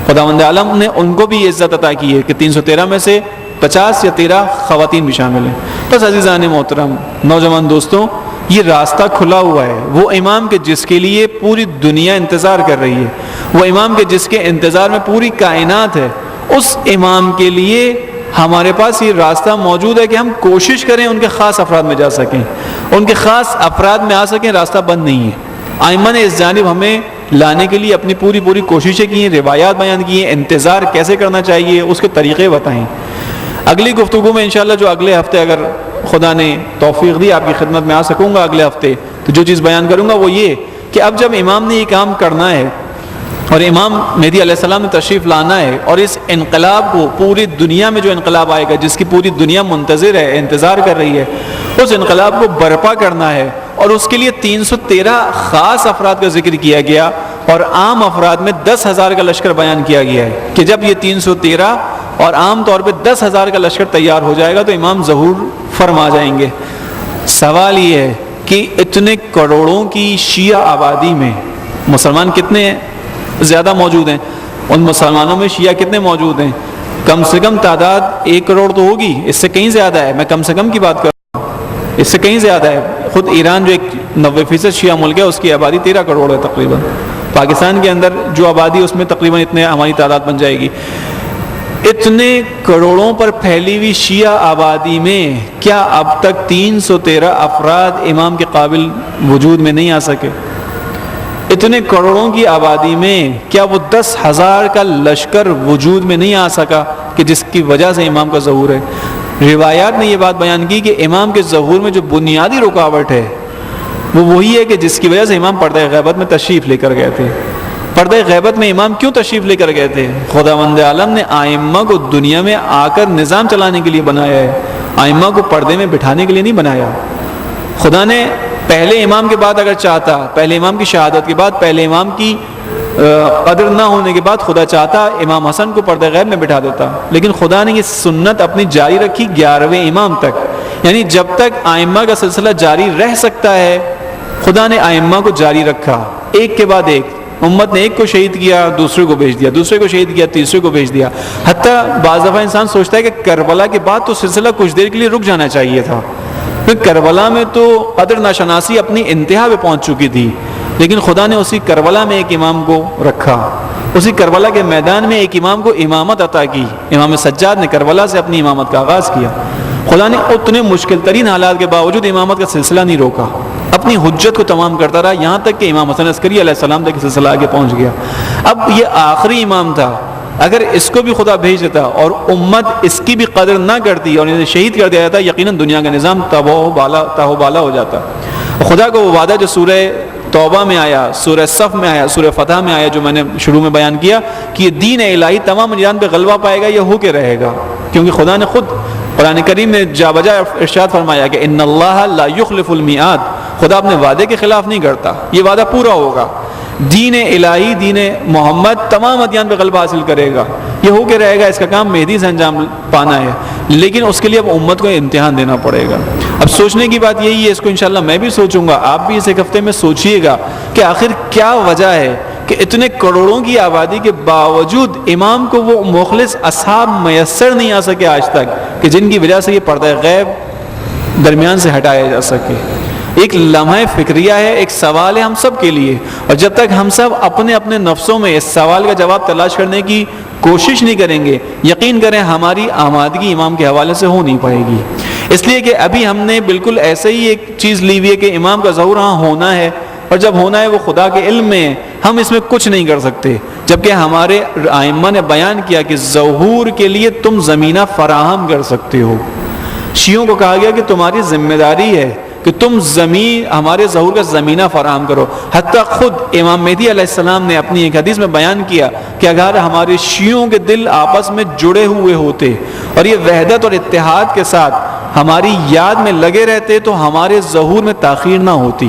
خداوند عالم نے ان کو بھی یہ عزت عطا کی ہے کہ 313 میں سے 50 یا 13 خواتین بھی شامل ہیں. بس عزیزان محترم، نوجوان دوستوں، یہ راستہ کھلا ہوا ہے. وہ امام کے جس کے لیے پوری دنیا انتظار کر رہی ہے، وہ امام کے جس کے انتظار میں پوری کائنات ہے، اس امام کے لیے ہمارے پاس یہ راستہ موجود ہے کہ ہم کوشش کریں ان کے خاص افراد میں جا سکیں، ان کے خاص افراد میں آ سکیں. راستہ بند نہیں ہے. ائمہ نے اس جانب ہمیں لانے کے لیے اپنی پوری کوششیں کی ہیں، روایات بیان کی ہیں، انتظار کیسے کرنا چاہیے اس کے طریقے بتائیں. اگلی گفتگو میں انشاءاللہ جو اگلے ہفتے اگر خدا نے توفیق دی آپ کی خدمت میں آ سکوں گا اگلے ہفتے، تو جو چیز بیان کروں گا وہ یہ کہ اب جب امام نے یہ کام کرنا ہے اور امام مہدی علیہ السلام نے تشریف لانا ہے اور اس انقلاب کو پوری دنیا میں جو انقلاب آئے گا جس کی پوری دنیا منتظر ہے، انتظار کر رہی ہے، اس انقلاب کو برپا کرنا ہے. اور اس کے لیے 313 خاص افراد کا ذکر کیا گیا اور عام افراد میں 10,000 کا لشکر بیان کیا گیا ہے کہ جب یہ 313 اور عام طور پہ 10,000 کا لشکر تیار ہو جائے گا تو امام ظہور فرما جائیں گے. سوال یہ ہے کہ اتنے کروڑوں کی شیعہ آبادی میں مسلمان کتنے زیادہ موجود ہیں؟ ان مسلمانوں میں شیعہ کتنے موجود ہیں؟ کم سے کم تعداد 1 کروڑ تو ہوگی، اس سے کہیں زیادہ ہے. میں کم سے کم کی بات کر رہا ہوں، اس سے کہیں زیادہ ہے. خود ایران جو ایک 90% شیعہ ملک ہے اس کی آبادی 13 کروڑ ہے تقریباً. پاکستان کے اندر جو آبادی اس میں تقریباً اتنے ہماری تعداد بن جائے گی. اتنے کروڑوں پر پھیلی ہوئی شیعہ آبادی میں کیا اب تک 313 افراد امام کے قابل وجود میں نہیں آ سکے؟ اتنے کروڑوں کی آبادی میں کیا وہ 10,000 کا لشکر وجود میں نہیں آ سکا کہ جس کی وجہ سے امام کا ظہور ہے؟ روایات نے یہ بات بیان کی کہ امام کے ظہور میں جو بنیادی رکاوٹ ہے وہ وہی ہے کہ جس کی وجہ سے امام پردہ غیبت میں تشریف لے کر گئے تھے. پردہ غیبت میں امام کیوں تشریف لے کر گئے تھے؟ خداوند عالم نے ائمہ کو دنیا میں آ کر نظام چلانے کے لیے بنایا ہے، ائمہ کو پردے میں بٹھانے کے لیے نہیں بنایا. خدا نے پہلے امام کے بعد اگر چاہتا، پہلے امام کی شہادت کے بعد، پہلے امام کی قدر نہ ہونے کے بعد خدا چاہتا امام حسن کو پردہ غیب میں بٹھا دیتا، لیکن خدا نے یہ سنت اپنی جاری رکھی 11ویں امام تک. یعنی جب تک ائمہ کا سلسلہ جاری رہ سکتا ہے خدا نے ائمہ کو جاری رکھا، ایک کے بعد ایک. امت نے ایک کو شہید کیا، دوسرے کو بھیج دیا، دوسرے کو شہید کیا، تیسرے کو بھیج دیا. حتیٰ بعض دفعہ انسان سوچتا ہے کہ کربلا کے بعد تو سلسلہ کچھ دیر کے لیے رک جانا چاہیے تھا، کیونکہ کربلا میں تو قدر ناشناسی اپنی انتہا پہ پہنچ چکی تھی. لیکن خدا نے اسی کربلا میں ایک امام کو رکھا، اسی کربلا کے میدان میں ایک امام کو امامت عطا کی. امام سجاد نے کربلا سے اپنی امامت کا آغاز کیا. خدا نے اتنے مشکل ترین حالات کے باوجود امامت کا سلسلہ نہیں روکا، اپنی حجت کو تمام کرتا رہا، یہاں تک کہ امام حسن عسکری علیہ السلام تک سلسلہ آگے پہنچ گیا. اب یہ آخری امام تھا، اگر اس کو بھی خدا بھیج دیتا اور امت اس کی بھی قدر نہ کرتی اور انہیں شہید کر دیا جاتا، یقیناً دنیا کا نظام تاہو بالا ہو جاتا. خدا کو وہ وعدہ جو سورہ توبہ میں آیا، سورہ صف میں آیا، سورہ فتح میں آیا، جو میں نے شروع میں بیان کیا کہ یہ دین الہی تمام انجان پہ غلبہ پائے گا، یہ ہو کے رہے گا. کیونکہ خدا نے خود قرآن کریم میں جا بجا ارشاد فرمایا کہ ان اللہ لا یخلف المیعاد، خدا اپنے وعدے کے خلاف نہیں کرتا، یہ وعدہ پورا ہوگا. دین الہی، دین محمد تمام ادیان پہ غلبہ حاصل کرے گا، یہ ہو کے رہے گا. اس کا کام مہدی سے انجام پانا ہے، لیکن اس کے لیے اب امت کو امتحان دینا پڑے گا. اب سوچنے کی بات یہی ہے، اس کو انشاءاللہ میں بھی سوچوں گا، آپ بھی اس ایک ہفتے میں سوچئے گا کہ آخر کیا وجہ ہے کہ اتنے کروڑوں کی آبادی کے باوجود امام کو وہ مخلص اصحاب میسر نہیں آ سکے آج تک کہ جن کی وجہ سے یہ پردہ غیب درمیان سے ہٹایا جا سکے. ایک لمحہ فکریہ ہے، ایک سوال ہے ہم سب کے لیے، اور جب تک ہم سب اپنے اپنے نفسوں میں اس سوال کا جواب تلاش کرنے کی کوشش نہیں کریں گے، یقین کریں ہماری آمادگی امام کے حوالے سے ہو نہیں پائے گی. اس لیے کہ ابھی ہم نے بالکل ایسے ہی ایک چیز لی ہوئی ہے کہ امام کا ظہور ہاں ہونا ہے، اور جب ہونا ہے وہ خدا کے علم میں ہے، ہم اس میں کچھ نہیں کر سکتے. جبکہ ہمارے ائمہ نے بیان کیا کہ ظہور کے لیے تم زمینہ فراہم کر سکتے ہو. شیعوں کو کہا گیا کہ تمہاری ذمہ داری ہے کہ تم زمین ہمارے ظہور کا زمینہ فراہم کرو. حتیٰ خود امام مہدی علیہ السلام نے اپنی ایک حدیث میں بیان کیا کہ اگر ہمارے شیعوں کے دل آپس میں جڑے ہوئے ہوتے اور یہ وحدت اور اتحاد کے ساتھ ہماری یاد میں لگے رہتے تو ہمارے ظہور میں تاخیر نہ ہوتی.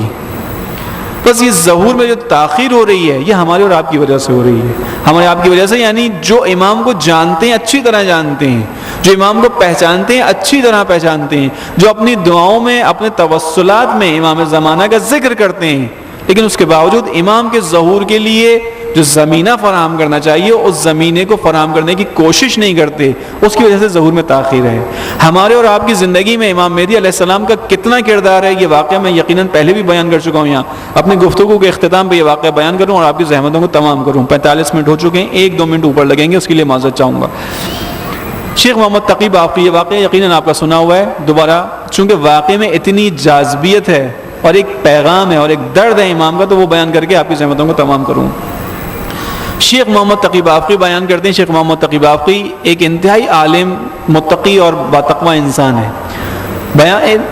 بس یہ ظہور میں جو تاخیر ہو رہی ہے یہ ہمارے اور آپ کی وجہ سے ہو رہی ہے، ہمارے آپ کی وجہ سے، یعنی جو امام کو جانتے ہیں اچھی طرح جانتے ہیں، جو امام کو پہچانتے ہیں اچھی طرح پہچانتے ہیں، جو اپنی دعاؤں میں اپنے توسلات میں امام زمانہ کا ذکر کرتے ہیں، لیکن اس کے باوجود امام کے ظہور کے لیے جو زمینہ فراہم کرنا چاہیے اس زمینے کو فراہم کرنے کی کوشش نہیں کرتے، اس کی وجہ سے ظہور میں تاخیر ہے۔ ہمارے اور آپ کی زندگی میں امام مہدی علیہ السلام کا کتنا کردار ہے یہ واقعہ میں یقیناً پہلے بھی بیان کر چکا ہوں، یہاں اپنی گفتگو کے اختتام پہ یہ واقعہ بیان کروں اور آپ کی زحمتوں کو تمام کروں۔ 45 منٹ ہو چکے ہیں، 1-2 منٹ اوپر لگیں گے، اس کے لیے معذرت چاہوں گا۔ شیخ محمد تقی بافقی، یہ واقعہ یقیناً آپ کا سنا ہوا ہے، دوبارہ چونکہ واقعے میں اتنی جاذبیت ہے اور ایک پیغام ہے اور ایک درد ہے امام کا، تو وہ بیان کر کے آپ کی زحمتوں کو تمام کروں۔ شیخ محمد تقی بافقی بیان کرتے ہیں، شیخ محمد تقی بافقی ایک انتہائی عالم، متقی اور باتقوی انسان ہے۔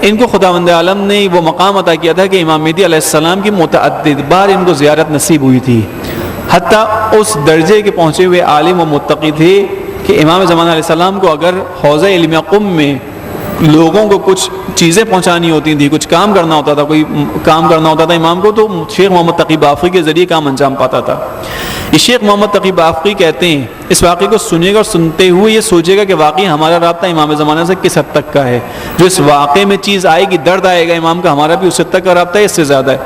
ان کو خداوند عالم نے وہ مقام عطا کیا تھا کہ امام مہدی علیہ السلام کی متعدد بار ان کو زیارت نصیب ہوئی تھی، حتیٰ اس درجے کے پہنچے ہوئے عالم و متقی تھے کہ امام زمانہ علیہ السلام کو اگر حوضہ علم قم میں لوگوں کو کچھ چیزیں پہنچانی ہوتی تھیں، کچھ کام کرنا ہوتا تھا، کوئی کام کرنا ہوتا تھا امام کو، تو شیخ محمد تقی بافقی کے ذریعے کام انجام پاتا تھا۔ یہ شیخ محمد تقی بافقی کہتے ہیں، اس واقعے کو سنیے گا اور سنتے ہوئے یہ سوچے گا کہ واقعی ہمارا رابطہ امام زمانہ سے کس حد تک کا ہے۔ جو اس واقعے میں چیز آئے گی، درد آئے گا امام کا، ہمارا بھی اس حد تک کا رابطہ ہے، اس سے زیادہ ہے۔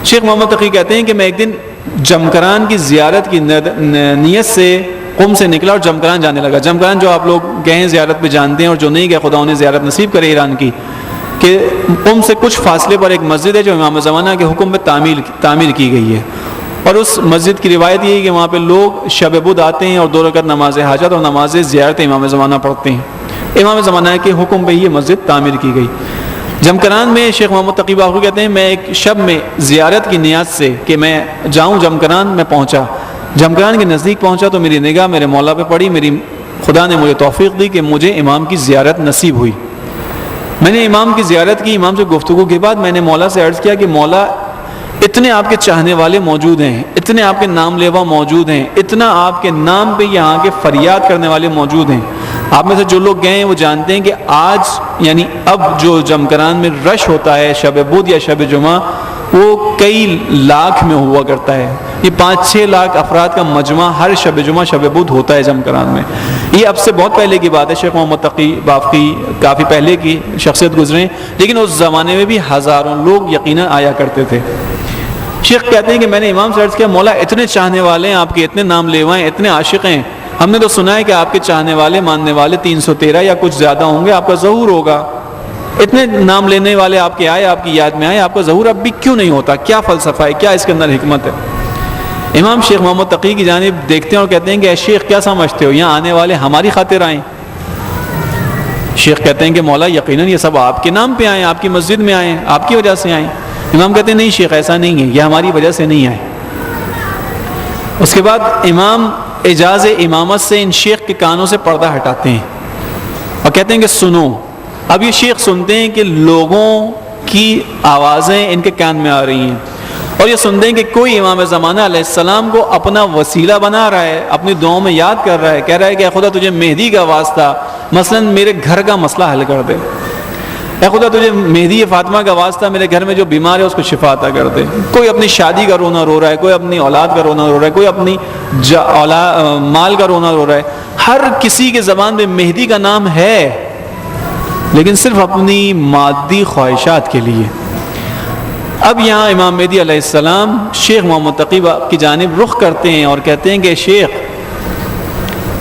شیخ محمد تقی کہتے ہیں کہ میں ایک دن جمکران کی زیارت کی نیت سے قم سے نکلا اور جمکران جانے لگا۔ جمکران جو آپ لوگ گئے ہیں زیارت پہ جانتے ہیں، اور جو نہیں گئے خدا انہیں زیارت نصیب کرے ایران کی، کہ قم سے کچھ فاصلے پر ایک مسجد ہے جو امام زمانہ کے حکم پہ تعمیر کی گئی ہے، اور اس مسجد کی روایت یہ ہے کہ وہاں پہ لوگ شب بدھ آتے ہیں اور 2 رکعت نماز حاجت اور نماز زیارت امام زمانہ پڑھتے ہیں۔ امام زمانہ کے حکم پہ یہ مسجد تعمیر کی گئی۔ جمکران میں شیخ محمد تقی بافقی کہتے ہیں میں ایک شب میں زیارت کی نیت سے کہ میں جاؤں جمکران میں پہنچا، جمکران کے نزدیک پہنچا تو میری نگاہ میرے مولا پہ پڑی، میری خدا نے مجھے توفیق دی کہ مجھے امام کی زیارت نصیب ہوئی۔ میں نے امام کی زیارت کی، امام سے گفتگو کے بعد میں نے مولا سے عرض کیا کہ مولا اتنے آپ کے چاہنے والے موجود ہیں، اتنے آپ کے نام لیوا موجود ہیں، اتنا آپ کے نام پہ یہاں کے فریاد کرنے والے موجود ہیں، آپ میں سے جو لوگ گئے ہیں وہ جانتے ہیں کہ آج یعنی اب جو جمکران میں رش ہوتا ہے شب بدھ یا شب جمعہ، وہ کئی لاکھ میں ہوا کرتا ہے، یہ 5-6 لاکھ افراد کا مجمع ہر شب جمعہ شب بدھ ہوتا ہے جمکران میں۔ یہ اب سے بہت پہلے کی بات ہے، شیخ محمد تقی بافقی کافی پہلے کی شخصیت گزرے، لیکن اس زمانے میں بھی ہزاروں لوگ یقیناً آیا کرتے تھے۔ شیخ کہتے ہیں کہ میں نے امام سے عرض کیا مولا اتنے چاہنے والے ہیں آپ کے، اتنے نام لیوائے، اتنے عاشق ہیں، ہم نے تو سنا ہے کہ آپ کے چاہنے والے ماننے والے 313 یا کچھ زیادہ ہوں گے، آپ کا ظہور ہوگا، اتنے نام لینے والے آپ کے آئے، آپ کی یاد میں آئے، آپ کا ظہور اب بھی کیوں نہیں ہوتا؟ کیا فلسفہ ہے، کیا اس کے اندر حکمت ہے؟ امام شیخ محمد تقی کی جانب دیکھتے ہیں اور کہتے ہیں کہ اے شیخ کیا سمجھتے ہو یہاں آنے والے ہماری خاطر آئیں؟ شیخ کہتے ہیں کہ مولا یقیناً یہ سب آپ کے نام پہ آئیں، آپ کی مسجد میں آئیں، آپ کی وجہ سے آئیں۔ امام کہتے ہیں نہیں شیخ ایسا نہیں ہے، یہ ہماری وجہ سے نہیں آئے۔ اس کے بعد امام اجاز امامت سے ان شیخ کے کانوں سے پردہ ہٹاتے ہیں اور کہتے ہیں کہ سنو۔ اب یہ شیخ سنتے ہیں کہ لوگوں کی آوازیں ان کے کان میں آ رہی ہیں، اور یہ سنتے ہیں کہ کوئی امام زمانہ علیہ السلام کو اپنا وسیلہ بنا رہا ہے، اپنی دعاؤں میں یاد کر رہا ہے، کہہ رہا ہے کہ اے خدا تجھے مہدی کا واسطہ مثلا میرے گھر کا مسئلہ حل کر دے، اے خدا تجھے مہدی فاطمہ کا واسطہ میرے گھر میں جو بیمار ہے اس کو شفا عطا کر دے۔ کوئی اپنی شادی کا رونا رو رہا ہے، کوئی اپنی اولاد کا رونا رو رہا ہے، کوئی اپنی مال کا رونا رو رہا ہے، ہر کسی کے زبان میں مہدی کا نام ہے، لیکن صرف اپنی مادی خواہشات کے لیے۔ اب یہاں امام مہدی علیہ السلام شیخ محمد تقی کی جانب رخ کرتے ہیں اور کہتے ہیں کہ شیخ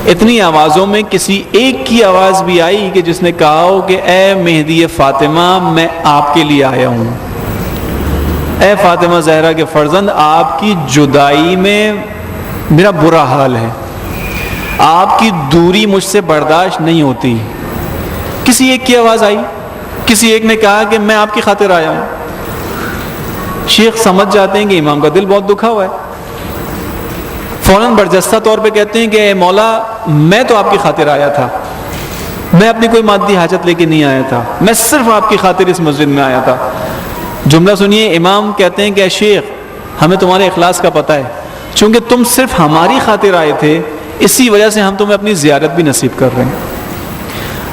اتنی آوازوں میں کسی ایک کی آواز بھی آئی کہ جس نے کہا ہو کہ اے مہدی فاطمہ میں آپ کے لیے آیا ہوں، اے فاطمہ زہرا کے فرزند آپ کی جدائی میں میرا برا حال ہے، آپ کی دوری مجھ سے برداشت نہیں ہوتی۔ کسی ایک کی آواز آئی، کسی ایک نے کہا کہ میں آپ کی خاطر آیا ہوں۔ شیخ سمجھ جاتے ہیں کہ امام کا دل بہت دکھا ہوا ہے، فوراً برجستہ طور پہ کہتے ہیں کہ اے مولا میں تو آپ کی خاطر آیا تھا، میں اپنی کوئی مادی حاجت لے کے نہیں آیا تھا، میں صرف آپ کی خاطر اس مسجد میں آیا تھا۔ جملہ سنیے، امام کہتے ہیں کہ اے شیخ ہمیں تمہارے اخلاص کا پتہ ہے، چونکہ تم صرف ہماری خاطر آئے تھے اسی وجہ سے ہم تمہیں اپنی زیارت بھی نصیب کر رہے ہیں۔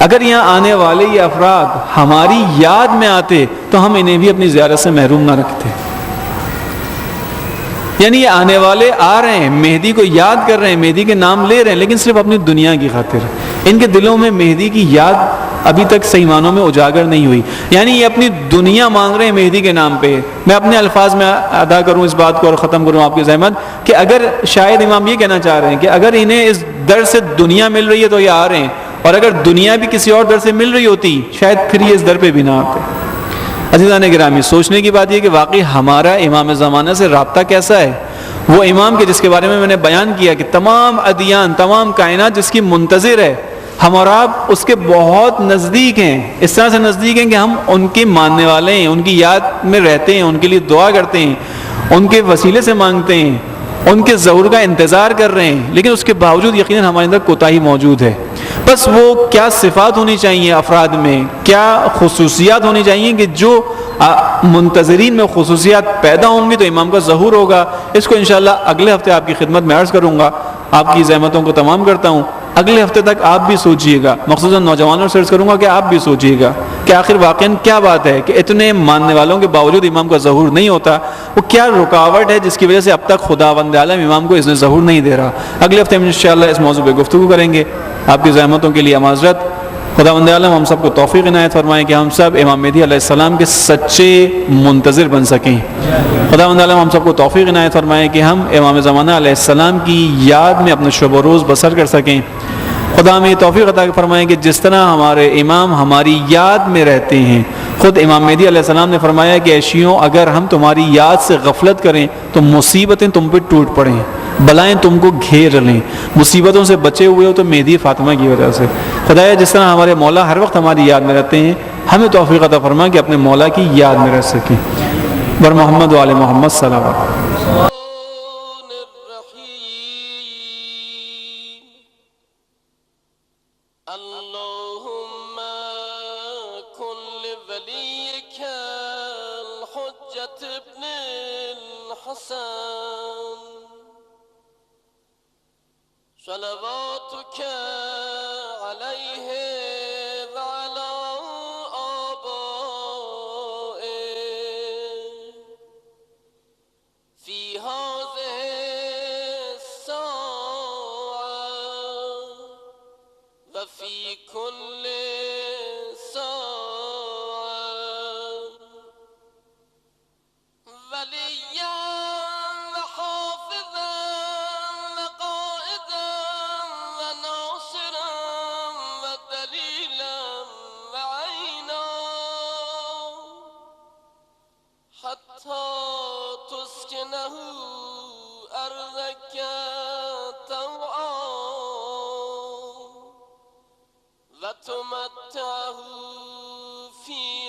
اگر یہاں آنے والے یہ افراد ہماری یاد میں آتے تو ہم انہیں بھی اپنی زیارت سے محروم نہ رکھتے۔ یعنی یہ آنے والے آ رہے ہیں، مہدی کو یاد کر رہے ہیں، مہدی کے نام لے رہے ہیں، لیکن صرف اپنی دنیا کی خاطر۔ ان کے دلوں میں مہدی کی یاد ابھی تک صحیح معنوں میں اجاگر نہیں ہوئی، یعنی یہ اپنی دنیا مانگ رہے ہیں مہدی کے نام پہ۔ میں اپنے الفاظ میں ادا کروں اس بات کو اور ختم کروں آپ کی زحمت، کہ اگر شاید امام یہ کہنا چاہ رہے ہیں کہ اگر انہیں اس در سے دنیا مل رہی ہے تو یہ آ رہے ہیں، اور اگر دنیا بھی کسی اور در سے مل رہی ہوتی شاید پھر یہ اس در پہ بھی نہ آتے۔ عزیزان گرامی، سوچنے کی بات یہ کہ واقعی ہمارا امام زمانہ سے رابطہ کیسا ہے؟ وہ امام کے جس کے بارے میں نے بیان کیا کہ تمام ادیان، تمام کائنات جس کی منتظر ہے، ہم اور آپ اس کے بہت نزدیک ہیں، اس طرح سے نزدیک ہیں کہ ہم ان کے ماننے والے ہیں، ان کی یاد میں رہتے ہیں، ان کے لیے دعا کرتے ہیں، ان کے وسیلے سے مانگتے ہیں، ان کے ظہور کا انتظار کر رہے ہیں، لیکن اس کے باوجود یقیناً ہمارے اندر کوتاہی موجود ہے۔ بس وہ کیا صفات ہونی چاہیے افراد میں، کیا خصوصیات ہونی چاہیے کہ جو منتظرین میں خصوصیات پیدا ہوں گی تو امام کا ظہور ہوگا، اس کو انشاءاللہ اگلے ہفتے آپ کی خدمت میں عرض کروں گا۔ آپ کی زحمتوں کو تمام کرتا ہوں، اگلے ہفتے تک آپ بھی سوچئے گا، مخصوصاً نوجوانوں سے عرض کروں گا کہ آپ بھی سوچئے گا کہ آخر واقعاً کیا بات ہے کہ اتنے ماننے والوں کے باوجود امام کا ظہور نہیں ہوتا، وہ کیا رکاوٹ ہے جس کی وجہ سے اب تک خداوند عالم امام کو اس نے ظہور نہیں دے رہا۔ اگلے ہفتے میں انشاءاللہ اس موضوع پہ گفتگو کریں گے۔ آپ کی زحمتوں کے لیے معذرت۔ خداوند عالم ہم سب کو توفیق عنایت فرمائے کہ ہم سب امام مہدی علیہ السلام کے سچے منتظر بن سکیں۔ خداوند عالم ہم سب کو توفیق عنایت فرمائے کہ ہم امام زمانہ علیہ السلام کی یاد میں اپنا شب و روز بسر کر سکیں۔ خدا ہمیں توفیق عطا فرمائے کہ جس طرح ہمارے امام ہماری یاد میں رہتے ہیں، خود امام مہدی علیہ السلام نے فرمایا کہ اے شیعوں، اگر ہم تمہاری یاد سے غفلت کریں تو مصیبتیں تم پہ ٹوٹ پڑیں، بلائیں تم کو گھیر لیں، مصیبتوں سے بچے ہوئے ہو تو مہدی فاطمہ کی وجہ سے۔ خدایا جس طرح ہمارے مولا ہر وقت ہماری یاد میں رہتے ہیں، ہمیں توفیق عطا فرما کہ اپنے مولا کی یاد میں رہ سکیں۔ بر محمد و آل محمد صلوات۔ اللهم كن لوليك الحجة ابن الحسن صلواتك عليه وعلى آبائه في هذه الساعة وفي كل ساعة وليا وحافظا وقائدا وناصرا ودليلا وعينا حتى تسكنه أرضك طوعا وتمتعه فيها